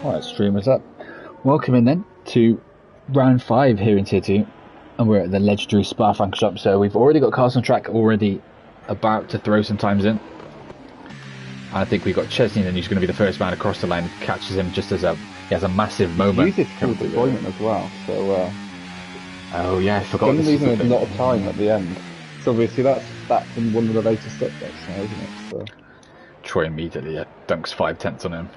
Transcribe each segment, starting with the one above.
Alright, streamers up. Welcome in then to round 5 here in Tier 2, and we're at the legendary Spa-Francorchamps. So we've already got cars on track, already about to throw some times in. And I think we've got Chesney then, who's going to be the first man across the line, catches him just as he has a massive moment. He uses full deployment as well, so oh yeah, I forgot. He's going to lose a lot of time at the end. So obviously that's in one of the latest updates now, isn't it? So. Troy immediately dunks 5/10 on him.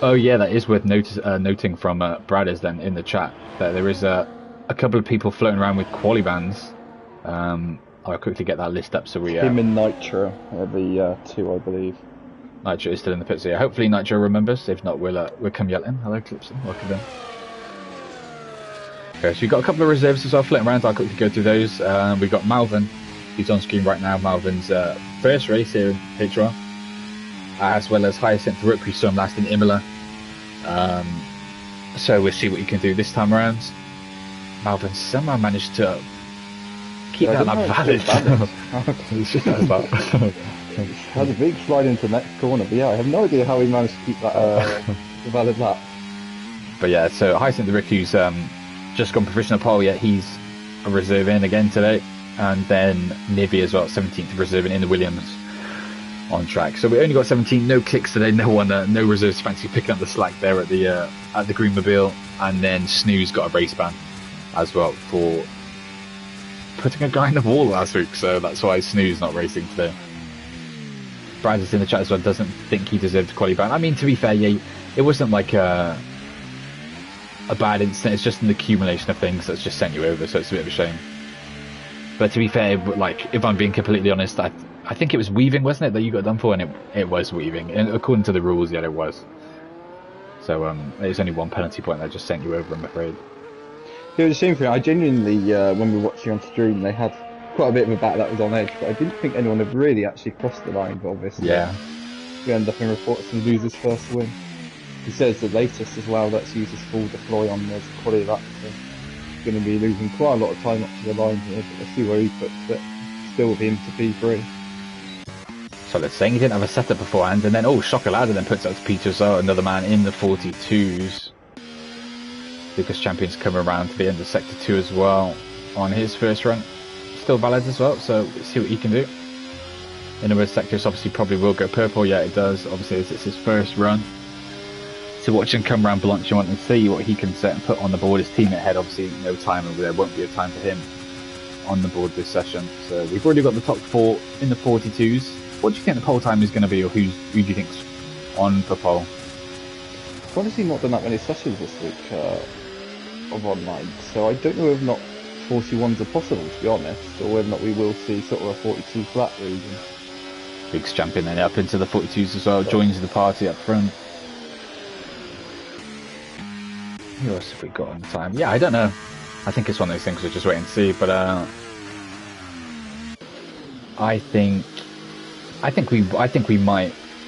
Oh yeah, that is worth noting from Brad is then in the chat that there is a couple of people floating around with quali bans. I'll quickly get that list up so we... Him and Nitro are the two, I believe. Nitro is still in the pit, so yeah, hopefully Nitro remembers. If not, we'll come yelling. Hello, Clipson. Welcome then. Okay, so we've got a couple of reserves as well floating around. I'll quickly go through those. We've got Malvin, who's on screen right now. Malvin's first race here in HR. As well as HOUSEOFRACING, who saw him last in Imola. So we'll see what he can do this time around. Malvin somehow managed to keep that valid. Had a big slide into the next corner, but yeah, I have no idea how he managed to keep that valid lap. But yeah, so HOUSEOFRACING, who's just gone professional pole, yet he's a reserve in again today. And then Nivy as well, 17th reserving in the Williams on track. So we only got 17, no clicks today, no reserves fancy picking up the slack there at the Greenmobile. And then Snooze got a race ban as well for putting a guy in the wall last week, so that's why Snooze not racing today. Brad is in the chat as well, doesn't think he deserved a quali ban. I mean, to be fair, yeah, it wasn't like a bad incident, it's just an accumulation of things that's just sent you over, so it's a bit of a shame. But to be fair, like, if I'm being completely honest, I think it was weaving, wasn't it, that you got done for? And it was weaving. And according to the rules, yeah, it was. So there's only one penalty point that just sent you over, I'm afraid. It was a shame for me. I genuinely, when we were watching on stream, they had quite a bit of a back that was on edge, but I didn't think anyone had really actually crossed the line, but obviously. Yeah. We end up in reports and lose his first win. He says the latest as well, let's use his full deploy on the quality lap. So going to be losing quite a lot of time up to the line here, but let's see where he puts it. Still with him to P3. So let's say he didn't have a setup beforehand, and then Chocolada then puts out to Peter as well, another man in the 42s. Lucas Champion's coming around to the end of Sector 2 as well on his first run. Still valid as well, so let's see what he can do. In the red sectors, obviously probably will go purple, yeah it does, obviously it's his first run. So watch him come around Blanche, you want to see what he can set and put on the board. His team ahead, obviously no time, and there won't be a time for him on the board this session. So we've already got the top 4 in the 42s. What do you think the pole time is going to be, or who do you think's on for pole? I've honestly not done that many sessions this week of online, so I don't know if not 41s are possible, to be honest, or whether or not we will see sort of a 42 flat region. Big's champion then up into the 42s as well, joins the party up front. Who else have we got on time? Yeah, I don't know. I think it's one of those things we'll just wait and see, but I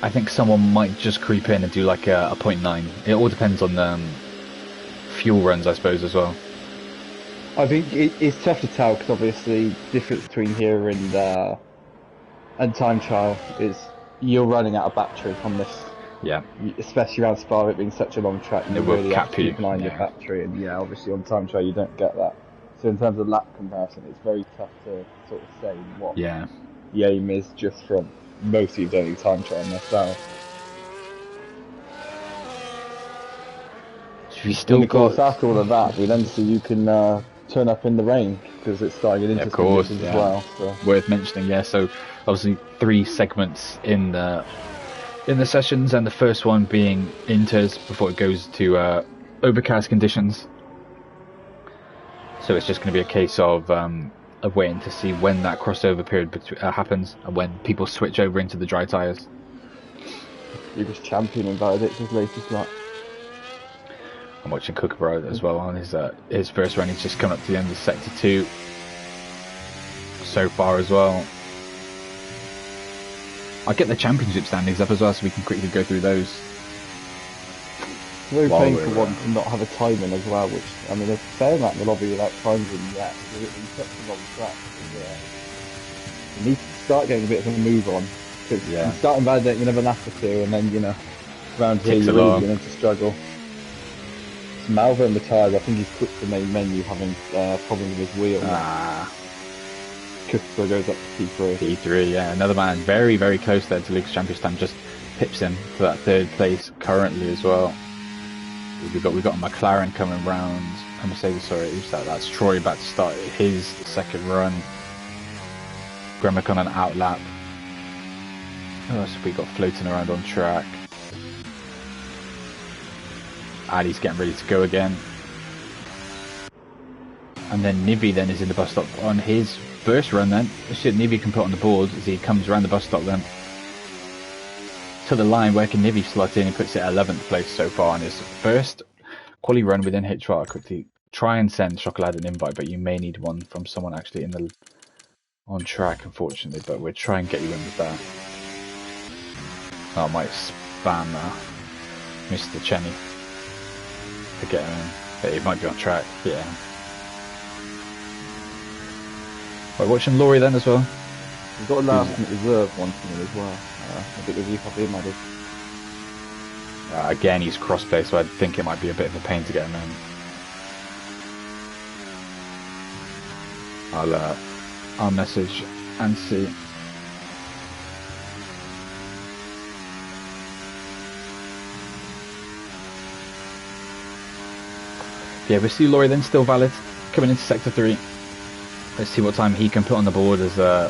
think someone might just creep in and do like a 0.9. It all depends on the fuel runs, I suppose, as well. I think it's tough to tell because obviously the difference between here and time trial is you're running out of battery on this. Yeah. Especially around Spa, it being such a long track, you really have to keep an eye on your battery, and yeah, obviously on time trial you don't get that. So in terms of lap comparison, it's very tough to sort of say what the aim is just from most of you doing time trial myself. And of course, after all of that, we then see you can turn up in the rain because it's starting into of course, as well. So. Worth mentioning, yeah. So obviously 3 segments in the sessions, and the first one being inters before it goes to overcast conditions. So it's just going to be a case of waiting to see when that crossover period happens and when people switch over into the dry tyres. Lucas Champion invalidates his latest lap. I'm watching Kookaburra as well on his first run. He's just come up to the end of Sector 2 so far as well. I'll get the championship standings up as well so we can quickly go through those. It's very painful one to not have a timing as well, which, I mean, there's a fair amount in the lobby without times in yet, because it's such a long track. You need to start getting a bit of a move on, because you start invalidating another lap or two, and then, you know, Around here, you're really going to struggle. Malvo on the tyres, I think he's quit the main menu, having problems with his wheel. Cooper goes up to P3. P3, yeah. Another man very, very close there to Lucas Champion's time. Just pips him to that third place currently as well. We've got a McLaren coming round. A Mercedes, sorry, who's that? That's Troy about to start his second run. Gremick on an outlap. Who else have we got floating around on track? Ali's getting ready to go again. And then Nivi then is in the bus stop on his first run then. Shit, Nivi can put on the board as he comes around the bus stop then. To the line, where can Nivi slot in? He puts it at 11th place so far on his first quali run within HR. Quickly try and send Chocolate an invite, but you may need one from someone actually in the on track, unfortunately. But we'll try and get you in with that. Oh, I might spam Mr. Chenny to get him in. But he might be on track, yeah. Right, watching Laurie then as well. We've got a last minute reserve one for me as well. A bit of you have him added. Again, he's cross-play, so I think it might be a bit of a pain to get him in. I'll message and see. Yeah, we see Laurie then still valid, coming into sector 3. Let's see what time he can put on the board as I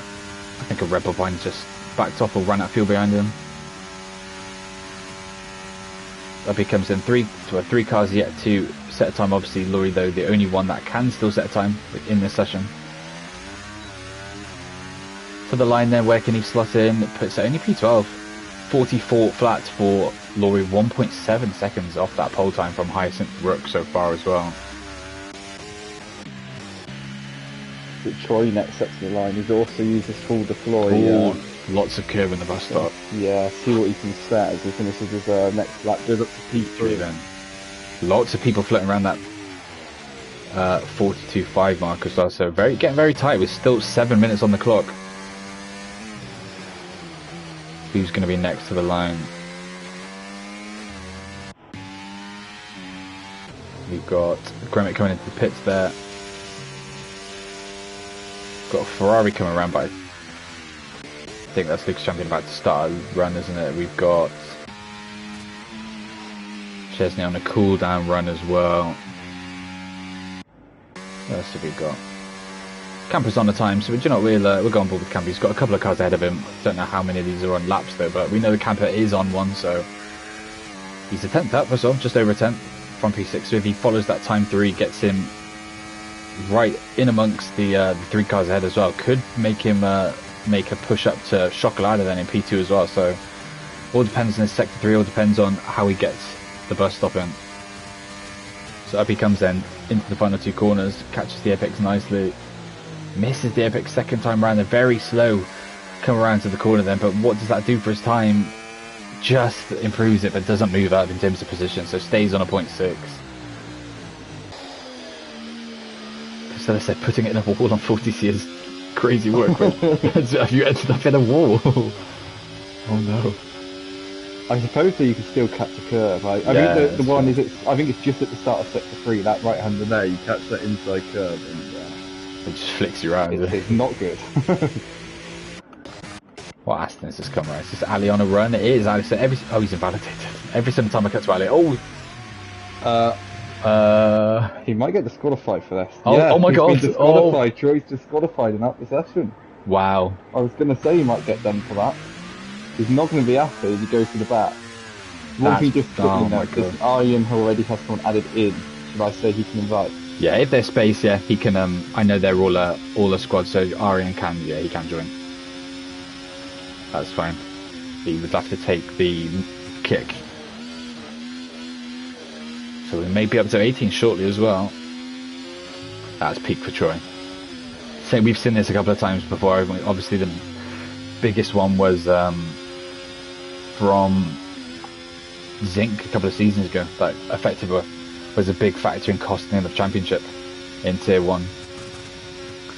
think a Red Bull Vine just backed off or ran out of fuel behind him. Up he comes in, three cars yet to set a time. Obviously Laurie though the only one that can still set a time in this session. For the line then, where can he slot in? Puts it only P12. 44 flat for Laurie, 1.7 seconds off that pole time from Hyacinth Rook so far as well. Troy next up to the line, he's also used his full deploy. Lots of curve in the bus stop. Yeah, see what he can set as he finishes his next lap, goes up to P3 then. Lots of people floating around that 42.5 mark as well, so getting very tight with still 7 minutes on the clock. Who's going to be next to the line? We've got Gremick coming into the pits there. Got a Ferrari coming around, but I think that's Lucas Champion about to start a run, isn't it? We've got Chesney on a cool down run as well. What else have we got? Camper's on the time, so we'll go on board with Camper. He's got a couple of cars ahead of him. Don't know how many of these are on laps though, but we know the Camper is on one, so he's a 10th up as well, just over a 10th from P6. So if he follows that time 3, gets him right in amongst the 3 cars ahead as well, could make him make a push up to Chocolata then in P2 as well. So all depends on his sector 3, all depends on how he gets the bus stop in. So up he comes then into the final 2 corners, catches the apex nicely. Misses the apex second time around. They're very slow come around to the corner then, but what does that do for his time? Just improves it, but doesn't move up in terms of position, so stays on a 0.6. So I said, putting it in a wall on 40C is crazy work. Have you ended up in a wall? Oh no. I suppose that you can still catch a curve. I think the one is, I think it's just at the start of sector 3, that right hander there, you catch that inside curve and it just flicks you around. It's not good. What Aston has just come around? Is this Ali on a run? It is Ali. So he's invalidated. Every single time I cut to Ali, he might get disqualified for this. Oh my god! Disqualified. Troy's disqualified in that possession. Wow. I was going to say he might get done for that. He's not going to be happy if he goes to the back. What if he just put in there? Because Aryan already has someone added in. Should I say he can invite? Yeah, if there's space, yeah, he can. I know they're all a squad, so Aryan can. Yeah, he can join. That's fine. He would have to take the kick. So we may be up to 18 shortly as well. That's peak for Troy. So we've seen this a couple of times before. Obviously, the biggest one was from Zinc a couple of seasons ago. That effectively was a big factor in costing him the championship in Tier 1.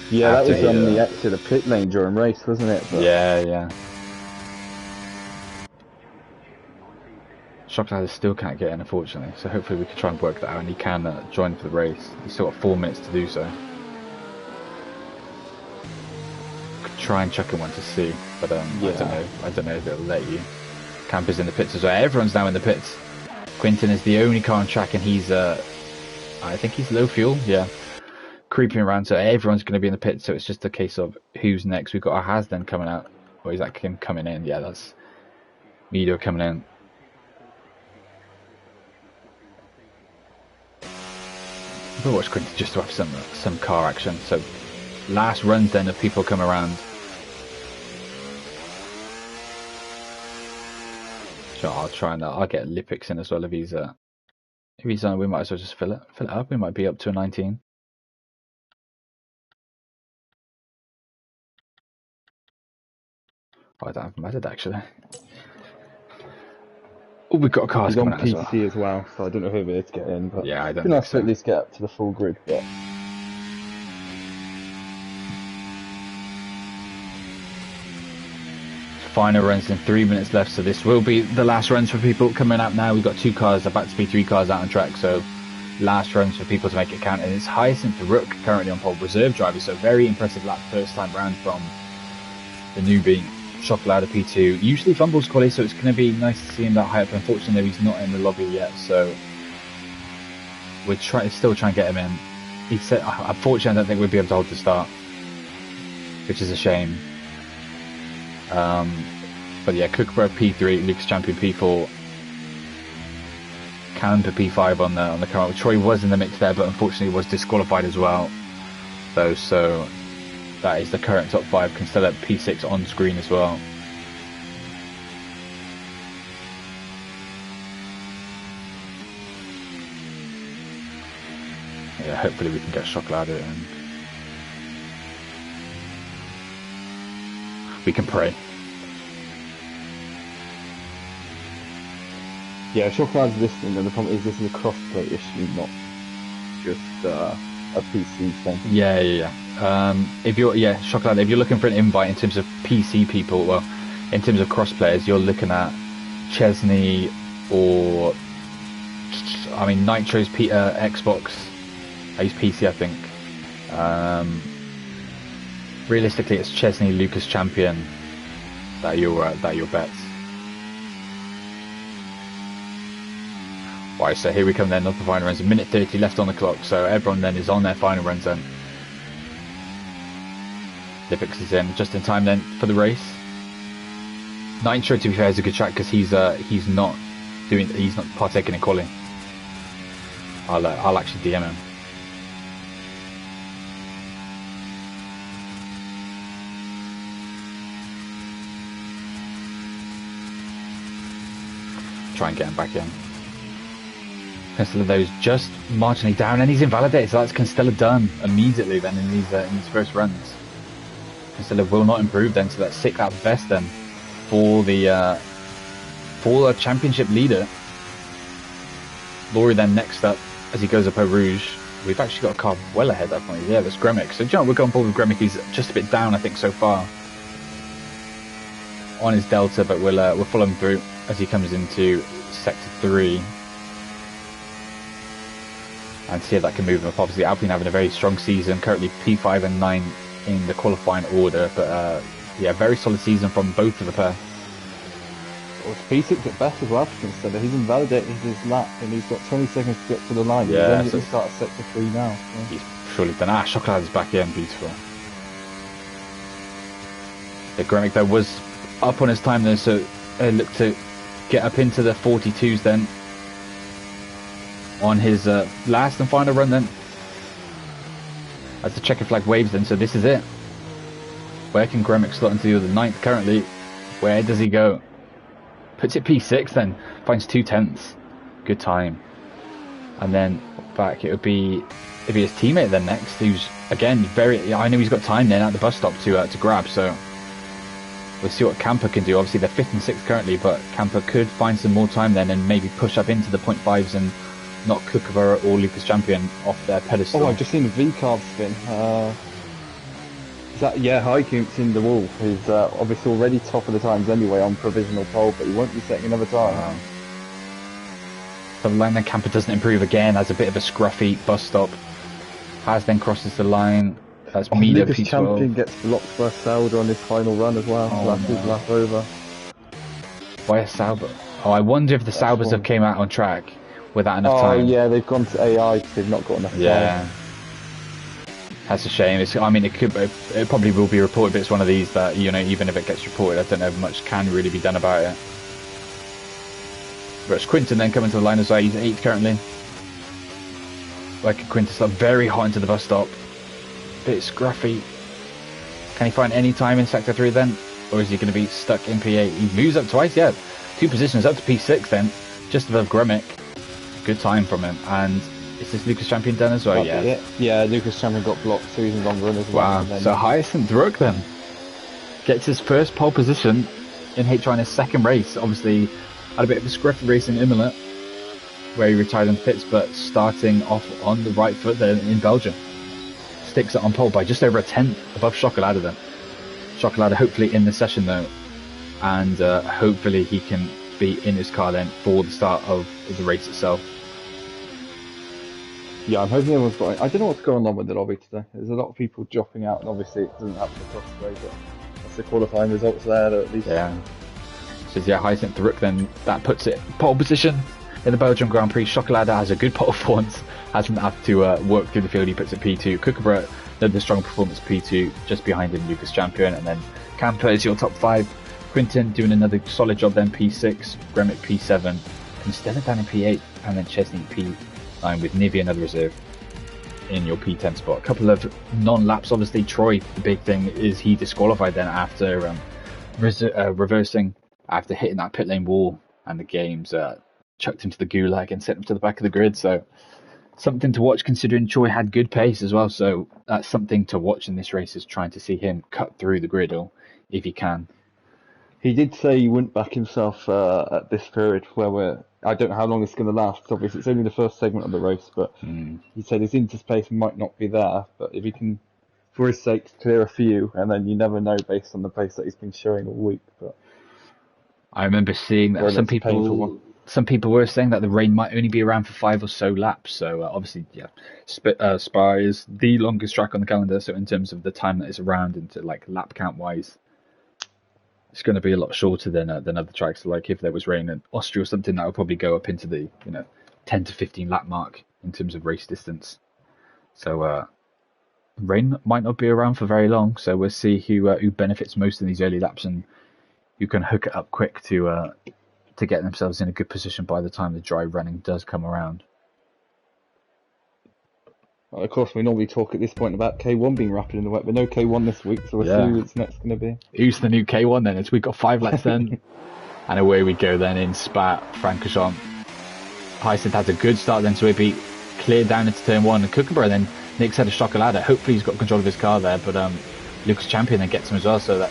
Yeah, that was on the exit of pit lane during race, wasn't it? But... Yeah. Chocolate still can't get in, unfortunately, so hopefully we can try and work that out and he can join for the race. He's still got 4 minutes to do so. Could try and chuck him one to see, but I don't know if it'll let you. Camper's in the pits as well. Everyone's now in the pits. Quinton is the only car on track and he's, I think he's low fuel, yeah. Creeping around, so everyone's going to be in the pits, so it's just a case of who's next. We've got our Hasden coming out. Or is that him coming in? Yeah, that's Mido coming in. We'll watch Quinton just to have some car action. So last runs then of people come around. So I'll try and I'll get Lipix in as well if he's on. We might as well just fill it up. We might be up to a 19. Oh, I don't have Madad actually. Oh, we've got cars coming out as well. He's on PC as well, so I don't know who we're to get in. But yeah, I don't. It'd be nice to at least get up to the full grid. But final runs in 3 minutes left, so this will be the last runs for people coming out now. We've got 2 cars, about to be 3 cars out on track, so last runs for people to make it count. And it's Hyacinth Rook currently on pole, reserve driver, so very impressive lap first time round from the newbie. Chocolate P2 usually fumbles quality, so it's going to be nice to see him that high up. Unfortunately, he's not in the lobby yet, so we're still trying to get him in. He said, unfortunately, I don't think we'll be able to hold the start, which is a shame. But yeah, Kookaburra P3, Lucas Champion P4, Camper P5 on the car. Troy was in the mix there, but unfortunately was disqualified as well, though. So that is the current top 5. Can still have P6 on screen as well. Yeah, hopefully we can get Chocolate in. We can pray. yeah, Chocolate's listening, and the problem is this is a cross-play issue, not just a PC thing. Yeah. If you're Chocolate, if you're looking for an invite in terms of PC people, well, in terms of cross players, you're looking at Chesney or Nitro's Xbox. He's PC, I think. Realistically, it's Chesney, Lucas Champion that your bets. Right, so here we come then, not the final runs. A minute 30 left on the clock, so everyone then is on their final runs then. Lipix is in just in time then for the race. Nitro, to be fair, is a good track because he's not partaking in quality. I'll actually DM him. Try and get him back in. Constella those just marginally down, and he's invalidated, so that's Constella done immediately then in these first runs. Constella will not improve then, so that's 6th at best then for the championship leader. Laurie then next up as he goes up Eau Rouge. We've actually got a car well ahead that point. Yeah, that's Gremic. So John, we're going forward with Gremic. He's just a bit down, I think, so far on his Delta, but we'll follow him through as he comes into sector 3. And see if that can move him up. Obviously, Alpine having a very strong season, currently P5 and 9 in the qualifying order, but yeah, very solid season from both of the pair. Well, P6 at best as well for Constella. He's invalidated his lap and he's got 20 seconds to get to the line. Yeah, he's only start sector 3 now. So. He's surely done. Chocolate is back in, beautiful. The Gremic though was up on his time there, so looked to get up into the 42s then on his last and final run then. As the checker flag waves then, so this is it. Where can Gremic slot into the 9th currently? Where does he go? Puts it P6 then, finds 2/10. Good time. And then back, it would be his teammate then next, who's again I know he's got time then at the bus stop to grab, so we'll see what Camper can do. Obviously they're 5th and 6th currently, but Camper could find some more time then and maybe push up into the 0.5s and knock Kookaburra or Lucas Champion off their pedestal. Oh, I've just seen a V-card spin. Is that, yeah, Highcoop's in the wall. He's obviously already top of the times anyway on provisional pole, but he won't be setting another time. the line. Then Camper doesn't improve again, has a bit of a scruffy bus stop. Has then crosses the line. That's Mido Lucas P12. Champion gets blocked by Sauber on his final run as well. Oh, His lap over. By a Sauber. Oh, I wonder if the Saubers have came out on track without enough time. Oh yeah, they've gone to AI because they've not got enough time. That's a shame. I mean, it probably will be reported, but it's one of these that, you know, even if it gets reported, I don't know if much can really be done about it. But it's Quinton then coming to the line as well. He's 8th currently. Like Quinton's up very hot into the bus stop. Bit scruffy. Can he find any time in Sector 3 then? Or is he going to be stuck in P8? He moves up twice, yeah. 2 positions up to P6 then. Just above Gremic. Good time from him. And is this Lucas Champion done as well? Yeah. Yeah, Lucas Champion got blocked, so he's in long run as well. Wow. So Hyacinth Rook then gets his first pole position in H1 in his second race. Obviously had a bit of a scruffy race in Imola where he retired in pits, but starting off on the right foot there in Belgium. Sticks it on pole by just over a tenth above Chocolada then. Chocolada hopefully in the session though, and hopefully he can be in his car then for the start of the race itself. Yeah, I'm hoping everyone's got it. I don't know what's going on with the lobby today. There's a lot of people dropping out, and obviously it doesn't happen across the way, but that's the qualifying results there at least. Yeah. So yeah, Hyacinth Rook then, that puts it pole position in the Belgian Grand Prix. Chocolada has a good pole for once, hasn't had to work through the field. He puts it P2. Kookaburra, another strong performance, P2, just behind him Lucas Champion, and then Camper is your top 5. Quinton doing another solid job then, P6, Gremic P7, Constella down in P8, and then Chesney P9 with Nivea another reserve in your P10 spot. A couple of non-laps, obviously. Troy, the big thing is he disqualified then after reversing after hitting that pit lane wall, and the games chucked him to the gulag and sent him to the back of the grid. So something to watch, considering Troy had good pace as well. So that's something to watch in this race, is trying to see him cut through the griddle if he can. He did say he wouldn't back himself at this period where I don't know how long it's going to last. Obviously, it's only the first segment of the race, but he said his interspace might not be there. But if he can, for his sake, clear a few, and then you never know based on the pace that he's been showing all week. But I remember seeing that some people were saying that the rain might only be around for 5 or so laps. So obviously, yeah, Spa is the longest track on the calendar. So in terms of the time that is around, into like lap count wise, it's going to be a lot shorter than other tracks. Like if there was rain in Austria or something, that would probably go up into the 10 to 15 lap mark in terms of race distance. So rain might not be around for very long. So we'll see who benefits most in these early laps and who can hook it up quick to get themselves in a good position by the time the dry running does come around. Of course, we normally talk at this point about K1 being rapid in the wet, but no K1 this week, so we'll see who it's next going to be. Who's the new K1 then? We've got 5 laps then. And away we go then in Spa-Francorchamps. Hyacinth has a good start then, so he'll be cleared down into turn 1. And Kookaburra then nicks out of Chocolada. Hopefully he's got control of his car there, but Lucas Champion then gets him as well, so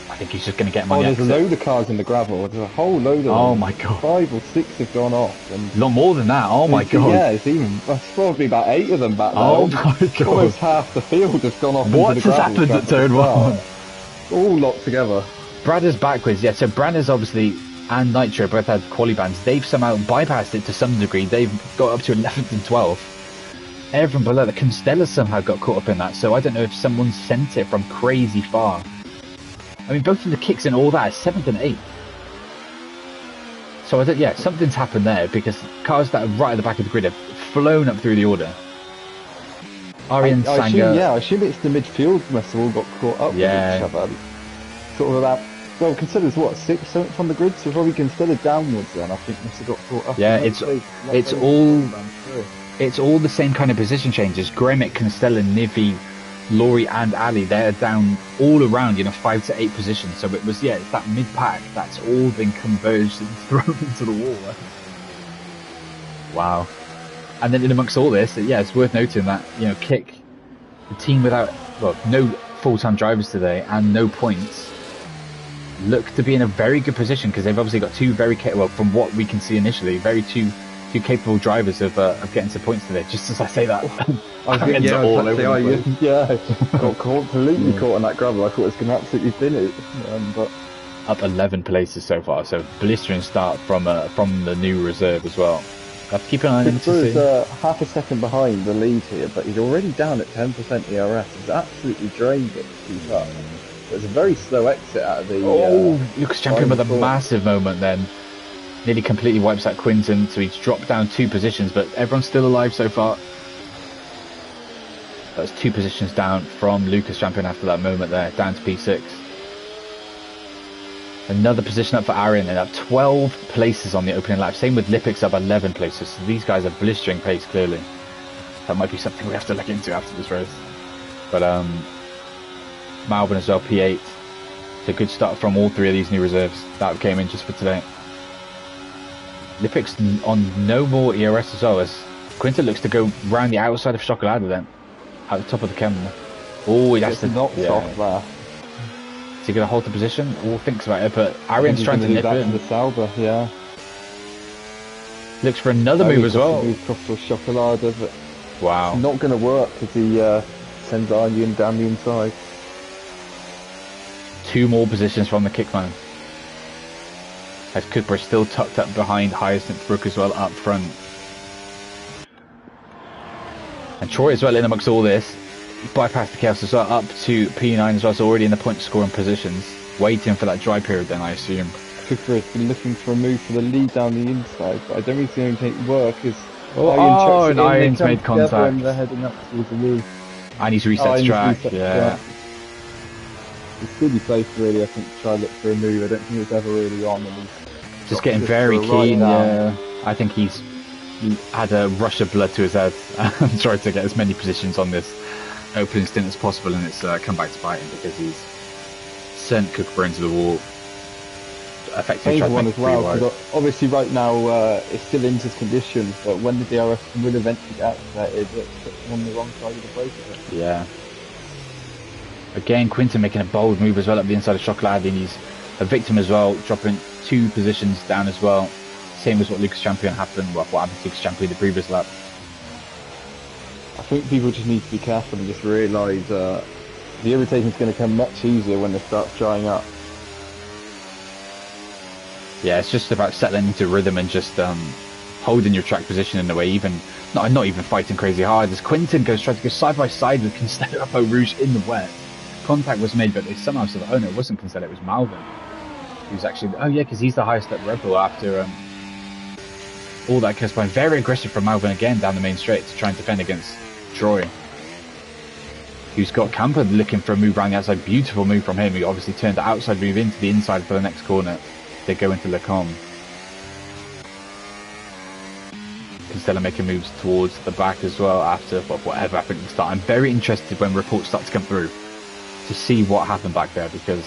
I think he's just going to get him on the exit. There's a load of cars in the gravel. There's a whole load of them. Oh my god. 5 or 6 have gone off. And a lot more than that. Oh my god. Yeah, that's probably about 8 of them back there. Oh my god. Almost half the field has gone off what into the gravel. What has happened at turn 1? All locked together. Bradders backwards, yeah. So Bradders obviously and Nitro both had quali bans. They've somehow bypassed it to some degree. They've got up to 11th and 12th. Everyone below that, Constella somehow got caught up in that. So I don't know if someone sent it from crazy far. I mean, both of the kicks and all that is 7th and 8th. So something's happened there, because cars that are right at the back of the grid have flown up through the order. Arian Sanger. I assume it's the midfield must have all got caught up with each other. Sort of about, well, considered what, 6th, 7th on the grid, so probably consider downwards then. I think must have got caught up. Yeah, it's all the same kind of position changes. Gremic, Constella, Nivi, Laurie and Ali, they're down all around 5 to 8 positions. So it was it's that mid pack that's all been converged and thrown into the wall. Wow. And then in amongst all this, it's worth noting that Kick, the team without no full-time drivers today and no points, look to be in a very good position, because they've obviously got 2 very from what we can see initially, two capable drivers of getting some points today. Just as I say that, got completely caught on that gravel. I thought it was going to absolutely bin it. But up 11 places so far, so blistering start from the new reserve as well. Have to keep an eye on him to see. Half a second behind the lead here, but he's already down at 10% ERS. He's absolutely drained it to keep up. But it's a very slow exit out of the... Lucas Champion with a massive moment then. Nearly completely wipes out Quinton, so he's dropped down 2 positions, but everyone's still alive so far. That's 2 positions down from Lucas Champion after that moment there, down to P6. Another position up for Arian, and up 12 places on the opening lap. Same with Lipix, up 11 places. So these guys are blistering pace, clearly. That might be something we have to look into after this race. But Malvin as well, P8. It's a good start from all 3 of these new reserves that came in just for today. Lipix on no more ERS as well, as Quinton looks to go round the outside of Chocolade then. At the top of the camera. Oh, he has to knock off there. Is he going to hold the position? Or thinks about it, but Arian's trying to nip it. The Sauber, yeah. Looks for another move as well. Move across to Chocolade, but wow. It's not going to work because he sends Arian down the inside. 2 more positions from the Kickman. As Cooper is still tucked up behind Hyacinth Brook as well up front. And Troy as well in amongst all this. Bypassed the chaos as well, up to P9 as well, so already in the point scoring positions. Waiting for that dry period then, I assume. Cooper has been looking for a move for the lead down the inside, but I don't really see anything work as and Iron's made contact. And they're heading up towards the lead. And he's reset track, yeah. It's really safe really, I think, to try to look for a move. I don't think it was ever really on. And he's just getting very keen, yeah. I think he's had a rush of blood to his head and tried to get as many positions on this opening stint as possible, and it's come back to bite him because he's sent Cooper into the wall. Effectively tried to one make as well, wide. obviously right now it's still injured condition, but when the DRS will eventually get activated, it's on the wrong side of the break of it. Yeah. Again, Quinton making a bold move as well up the inside of Chocolade, and he's a victim as well, dropping 2 positions down as well. Same as what Lucas Champion happened, what happened to Lucas Champion the previous lap. I think people just need to be careful and just realise the irritation is going to come much easier when it starts drying up. Yeah, it's just about settling into rhythm and just holding your track position in a way, not even fighting crazy hard. As Quinton tries to go side by side with Constello Peau Rouge in the wet. Contact was made, but they somehow said, oh no, it wasn't Constello, it was Malvin. He was actually, oh yeah, because he's the highest up Red Bull after all that goes by. Very aggressive from Malvin again down the main straight to try and defend against Troy, who's got Camper looking for a move around the outside. Beautiful move from him. He obviously turned the outside move into the inside for the next corner. They go into Lecom. Constello making moves towards the back as well after whatever happened at the start. I'm very interested when reports start to come through to see what happened back there, because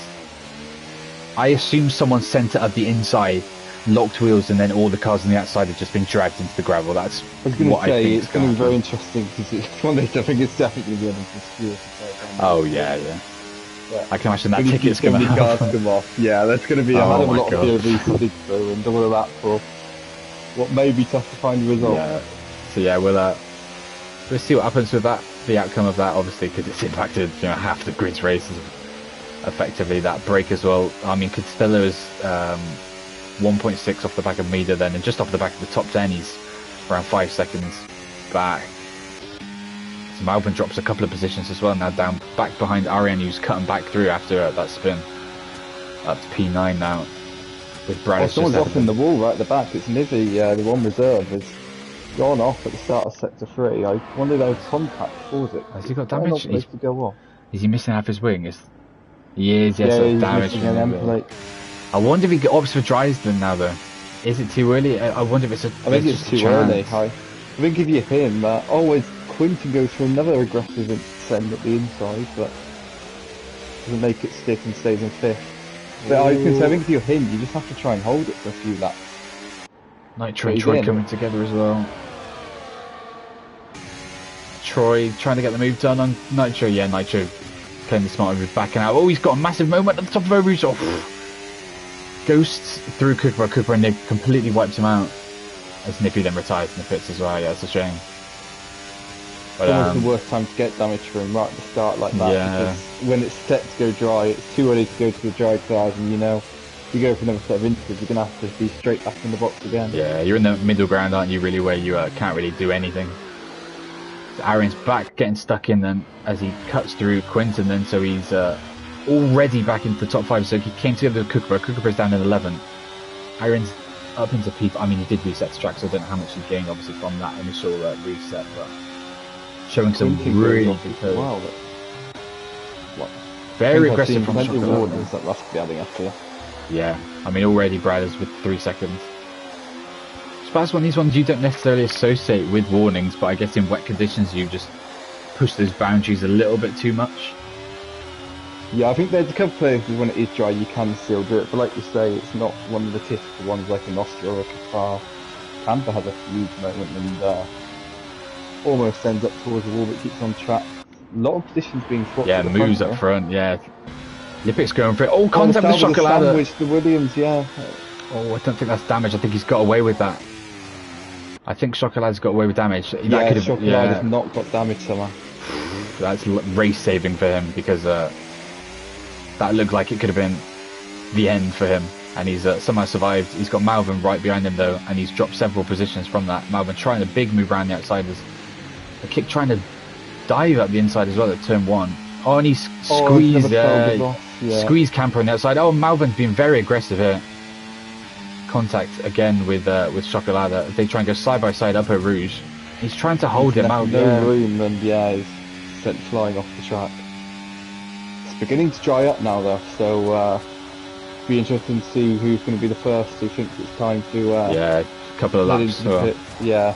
I assume someone sent it up the inside, locked wheels, and then all the cars on the outside have just been dragged into the gravel. That's what I think. It's going to be very interesting because it's one of those, I think it's definitely going to be obscure. Oh yeah. Yeah. I can imagine that ticket's going to come off. Yeah, there's going to be a hell of a lot of POVs to dig through and double that for what may be tough to find a result. Yeah. So yeah, we'll see what happens with that. The outcome of that, obviously, because it's impacted half the grid's races. Effectively, that break as well. I mean, Costello is 1.6 off the back of Mida then, and just off the back of the top 10, he's around 5 seconds back. So Malvin drops a couple of positions as well, now down back behind Ariane, who's cutting back through after that spin. Up to P9 now. With Brad. Someone's off in the wall right at the back. It's Nivy, the one reserve, has gone off at the start of sector 3. I wonder if contact caused it. Has he got damage? To go off. Is he missing half his wing? He is, yes, yeah, damage from him. I wonder if he opts for Dresden now though. Is it too early? I wonder if it's I think it's too early. I think if you him, always Quinton goes for another aggressive send at the inside, but doesn't make it stick and stays in 5th. But I think if you're him, you just have to try and hold it for a few laps. Nitro and Troy coming together as well. Troy trying to get the move done on Nitro. Yeah, Nitro playing the smart move, backing out. Oh, he's got a massive moment at the top of Overreach. Ghosts through Cooper. Cooper and Nick completely wipes him out. As Nippy then retires in the pits as well. Yeah, it's a shame. But, it's almost the worst time to get damage for him right at the start like that. Yeah. Because when it's set to go dry, it's too early to go to the dry cars, and you go for another set of intervals, you're going to have to be straight back in the box again. Yeah, you're in the middle ground, aren't you, really, where you can't really do anything. So Arian's back, getting stuck in then, as he cuts through Quinton then, so he's already back into the top 5, so he came together with Kookaburra. Kookaburra's down in 11th. Arian's up into P5. I mean, he did reset the track, so I don't know how much he gained, obviously, from that initial reset, but showing some really good... Wow, very aggressive from plenty of warnings that Russ be adding after. Yeah, I mean, already Brad is with 3 seconds. That's one of these ones you don't necessarily associate with warnings, but I guess in wet conditions you just push those boundaries a little bit too much. Yeah, I think there's a couple of places when it is dry you can still do it, but like you say, it's not one of the typical ones like in Austria or Qatar. Tampa has a huge moment and almost ends up towards the wall but keeps on track. A lot of positions being swapped. Yeah, moves up front, yeah. Lipic's going for it. Oh, contact with Chocolate. The Williams, yeah. Oh, I don't think that's damage. I think he's got away with that. I think Chocolade's got away with damage. Yeah, Chocolate has not got damage somehow. That's race saving for him because that looked like it could have been the end for him. And he's somehow survived. He's got Malvin right behind him though, and he's dropped several positions from that. Malvin trying a big move around the outside. A kick trying to dive up the inside as well at turn 1. Oh, and he's squeezed, squeezed Camper on the outside. Oh, Malvin's been very aggressive here. Contact again with Chocolada. They try and go side by side up at Rouge. He's trying to hold him out. No room, and he's sent flying off the track. It's beginning to dry up now though, so be interesting to see who's going to be the first who thinks it's time to yeah, a couple of laps. Yeah.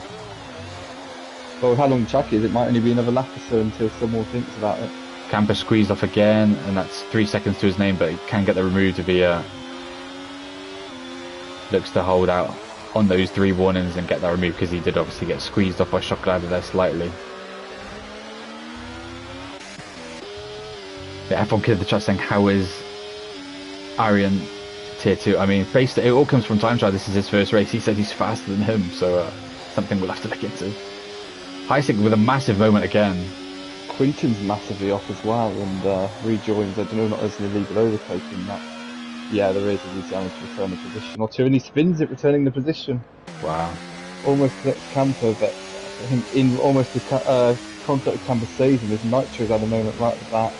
Well, how long the track is, it might only be another lap or so until someone thinks about it. Camper squeezed off again, and that's 3 seconds to his name, but he can get the removed if he looks to hold out on those 3 warnings and get that removed, because he did obviously get squeezed off by Chocolate there slightly. The F1 kid of the chat saying, how is Arian tier 2? I mean, it all comes from time trial. This is his first race. He said he's faster than him, so something we'll have to look into. Heisig with a massive moment again. Quinton's massively off as well, and rejoins. I don't know, not as an illegal overtaking that. Yeah, there is a damage to return the position, or 2, and he spins it, returning the position. Wow. Almost collects Camper, but in almost the contact with Camper saves him. His Nitro's had a moment right at that.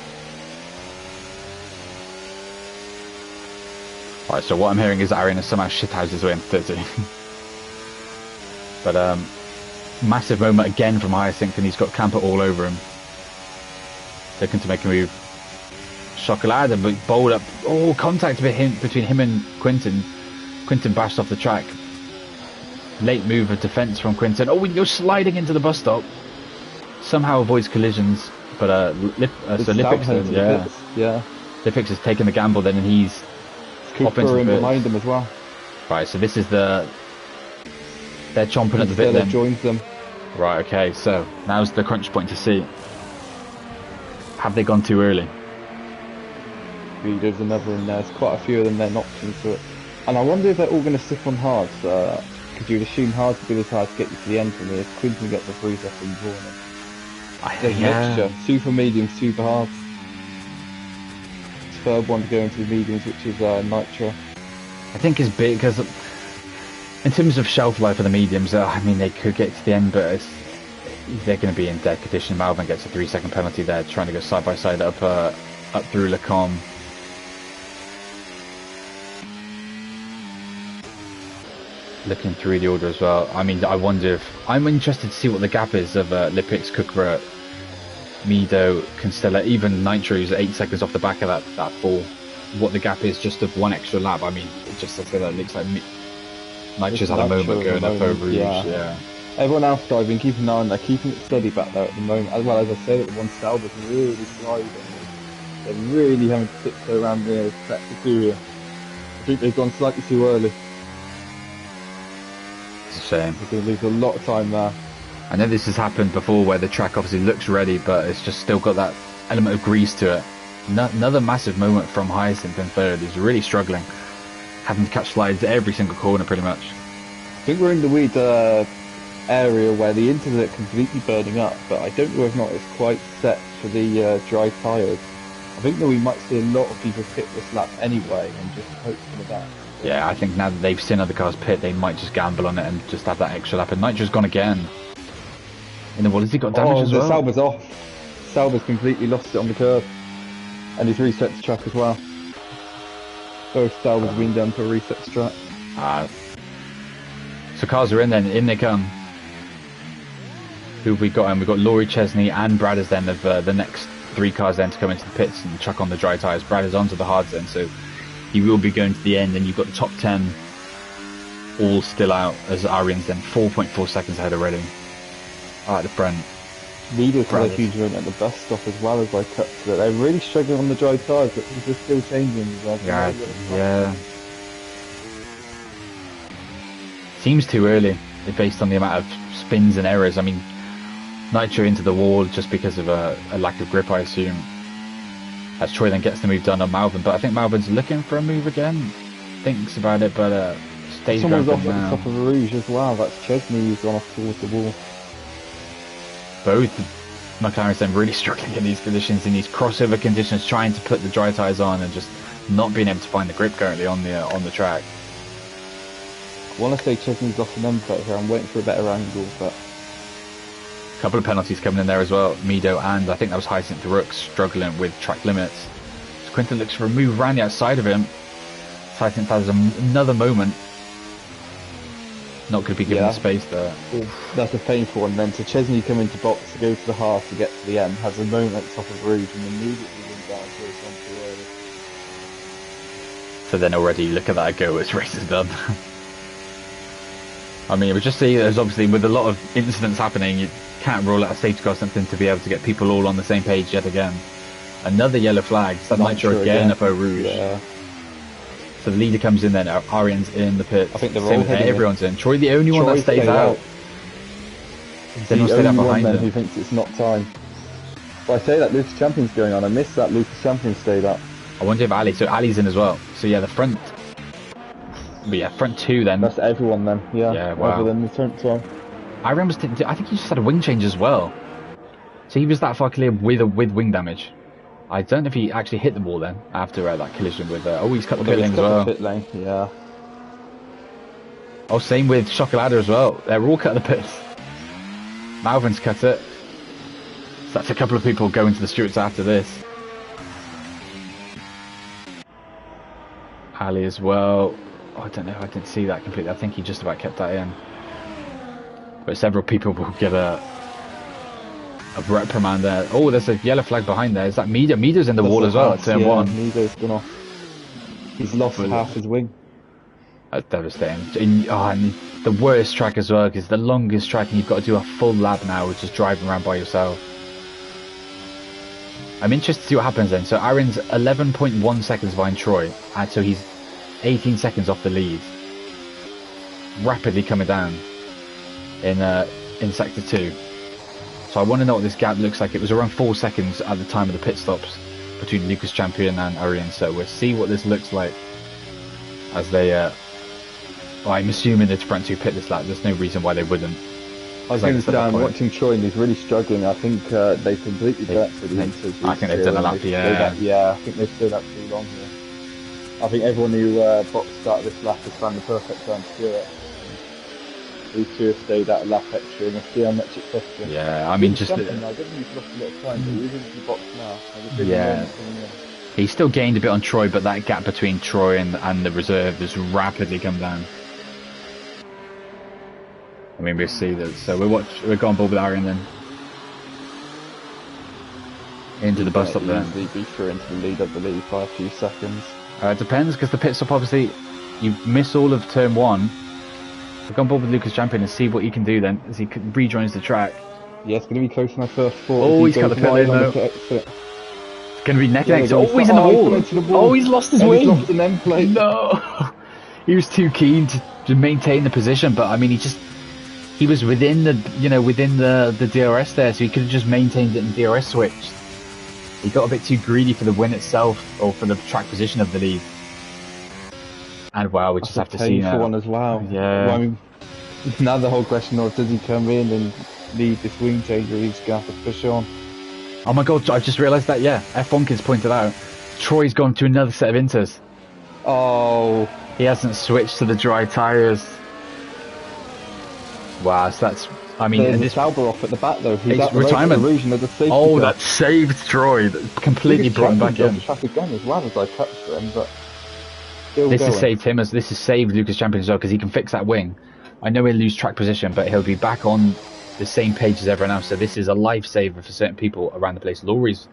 Right, so what I'm hearing is that Arian has somehow shithoused his way into 30. But massive moment again from Hyacinth, and he's got Camper all over him. Looking to make a move. Chocolade, but bowled up. Oh, contact between him and Quinton. Quinton bashed off the track. Late move of defence from Quinton. Oh, you're sliding into the bus stop. Somehow avoids collisions, but so Lipix, yeah. Lipix has taken the gamble then, and he's Cooper in behind him as well. Right, so this is they're chomping at the bit. Then joins them. Right, okay. So now's the crunch point to see. Have they gone too early? There's another in there. There's quite a few of them there knocked into it. And I wonder if they're all going to stick on hards. Because you'd assume hards would be this hard to get you to the end for me. If Quinton gets the freeze up and drawn. There's a mixture. Super mediums, super hards. Third one to go into the mediums, which is Nitro. I think it's big because in terms of shelf life for the mediums, I mean, they could get to the end, but they're going to be in dead condition. Malvin gets a 3-second penalty there, trying to go side by side up through Lecombe. Looking through the order as well. I mean, I wonder if I'm interested to see what the gap is of Lipix, Kukra, Mido, Constella, even Nitro's 8 seconds off the back of that fall. What the gap is just of one extra lap. I mean, it just looks like Nitro's had a moment going up over Rouge. Yeah. Everyone else driving, keeping an eye on that, keeping it steady back there at the moment. As well as I said, the one Sauber's really sliding. They're really having to tiptoe around the practice area. I think they've gone slightly too early. It's a shame. They're going to lose a lot of time there. I know this has happened before where the track obviously looks ready, but it's just still got that element of grease to it. Another massive moment from Hyacinth in third. He's really struggling, having to catch slides every single corner pretty much. I think we're in the weed area where the internet completely burning up, but I don't know if not it's quite set for the dry tyres. I think that we might see a lot of people pit this lap anyway and just hope for that. Yeah, I think now that they've seen other cars pit, they might just gamble on it and just have that extra lap. And Nitro's gone again. In the wall, has he got damage as well? Sauber's off. Sauber's completely lost it on the curve. And he's reset the track as well. Both Sauber's been done for a reset the track. So cars are in then, in they come. Who have we got? And we've got Laurie Chesney and Bradders then of the next 3 cars then to come into the pits and chuck on the dry tyres. Bradders onto the hards then, so he will be going to the end, and you've got the top 10 all still out as Arian's then 4.4 seconds ahead already. At the front. Leaders had a huge run at the bus stop as well as I cut to it. They're really struggling on the dry tyres, but they're still changing. Yeah. Seems too early based on the amount of spins and errors. I mean, Nitro into the wall just because of a lack of grip, I assume. As Troy then gets the move done on Malvin, but I think Malvin's looking for a move again. Thinks about it, but stays someone's off now. at the top of Rouge as well. That's Chesney who's gone off towards the wall. Both McLaren's then really struggling in these conditions, in these crossover conditions, trying to put the dry tyres on and just not being able to find the grip currently on the track. I want to say Chesney's lost an end plate here. I'm waiting for a better angle, but a couple of penalties coming in there as well. Mido and I think that was Hyacinth Rooks struggling with track limits. So Quinton looks for a move around the outside of him. Hyacinth has another moment. Not going to be given the space there. That's a painful one then. So Chesney come into box to go to the half to get to the end, has a moment at the top of Rouge and immediately went down to his one too early. So then already look at that go as race is done. I mean, we just see there's obviously with a lot of incidents happening, you can't roll out a safety car or something to be able to get people all on the same page yet again. Another yellow flag, so Nitro again up over Rouge. Yeah. So the leader comes in then, Arian's in the pit. I think they're all heading everyone's in. Troy the only one that stays out. Then the only one then who thinks it's not time. Well, I say that Lucas Champion's going on. I missed that Lucas Champion stayed up. I wonder if Ali's in as well. So yeah, the front. But yeah, front 2 then. That's everyone then. Yeah. Yeah, wow. Other than the front 1. Arian I think he just had a wing change as well. So he was that far clear with wing damage. I don't know if he actually hit the wall then after that collision with. He's cut the pit lane as well. Pit lane, yeah. Oh, same with Chocolada as well. They're all cut the pits. Malvin's cut it. So that's a couple of people going to the stewards after this. Ali as well. Oh, I don't know. I didn't see that completely. I think he just about kept that in. But several people will get a reprimand there. Oh, there's a yellow flag behind there. Is that Mido? Mido's in the wall as well at turn 1. Mido's gone off. He's lost half his wing. That's devastating. And the worst track as well, because the longest track and you've got to do a full lap now with just driving around by yourself. I'm interested to see what happens then. So Aaron's 11.1 seconds behind Troy, and so he's 18 seconds off the lead. Rapidly coming down in sector 2. So I want to know what this gap looks like. It was around 4 seconds at the time of the pit stops between Lucas Champion and Arian. So we'll see what this looks like as they. I'm assuming the front 2 pit this lap. There's no reason why they wouldn't. I was going to say, I'm watching Troy and he's really struggling. I think they completely burnt for the inters. I think they've done a lap, yeah. I think they've stayed up too long here. I think everyone who boxed started this lap has found the perfect time to do it. These 2 have stayed out a lap extra and we'll see how much it costs them. Yeah, I mean, just... I didn't lost a lot of time, but he's into the box now. Yeah. He still gained a bit on Troy, but that gap between Troy and the reserve has rapidly come down. I mean, we'll see that. So we're going board with Arian then. Into the bus stop there. Easily be through into the lead, I believe, by a few seconds. It depends, because the pit stop, obviously, you miss all of turn 1. We've gone board with Lucas Champion and see what he can do then, as he rejoins the track. Yeah, it's going to be close to my first 4. Oh, he's got the pit lane though. It's going to be neck and neck. Oh, he's in the wall. Oh, he's lost his wing. He's lost an end plate. No. He was too keen to maintain the position, but I mean, he was within the DRS there, so he could have just maintained it and DRS switched. He got a bit too greedy for the win itself, or for the track position of the lead. And wow, we just have to see now. One as well. Yeah. Well, I mean, now the whole question is, does he come in and lead this wing change, or he's going to have to push on? Oh my god, I just realised that, yeah. F1 Kids pointed out. Troy's gone to another set of inters. Oh. He hasn't switched to the dry tyres. Wow, so that's... I mean, There's this... Sauber off at the back, though. He's It's at the retirement. region of the safety Oh, car. that saved Troy. That completely brought him back in. Off the track again as well as I touched him, but still This going. has saved him. This has saved Lucas Champion as well, because he can fix that wing. I know he'll lose track position, but he'll be back on the same page as everyone else. So this is a lifesaver for certain people around the place. Laurie's...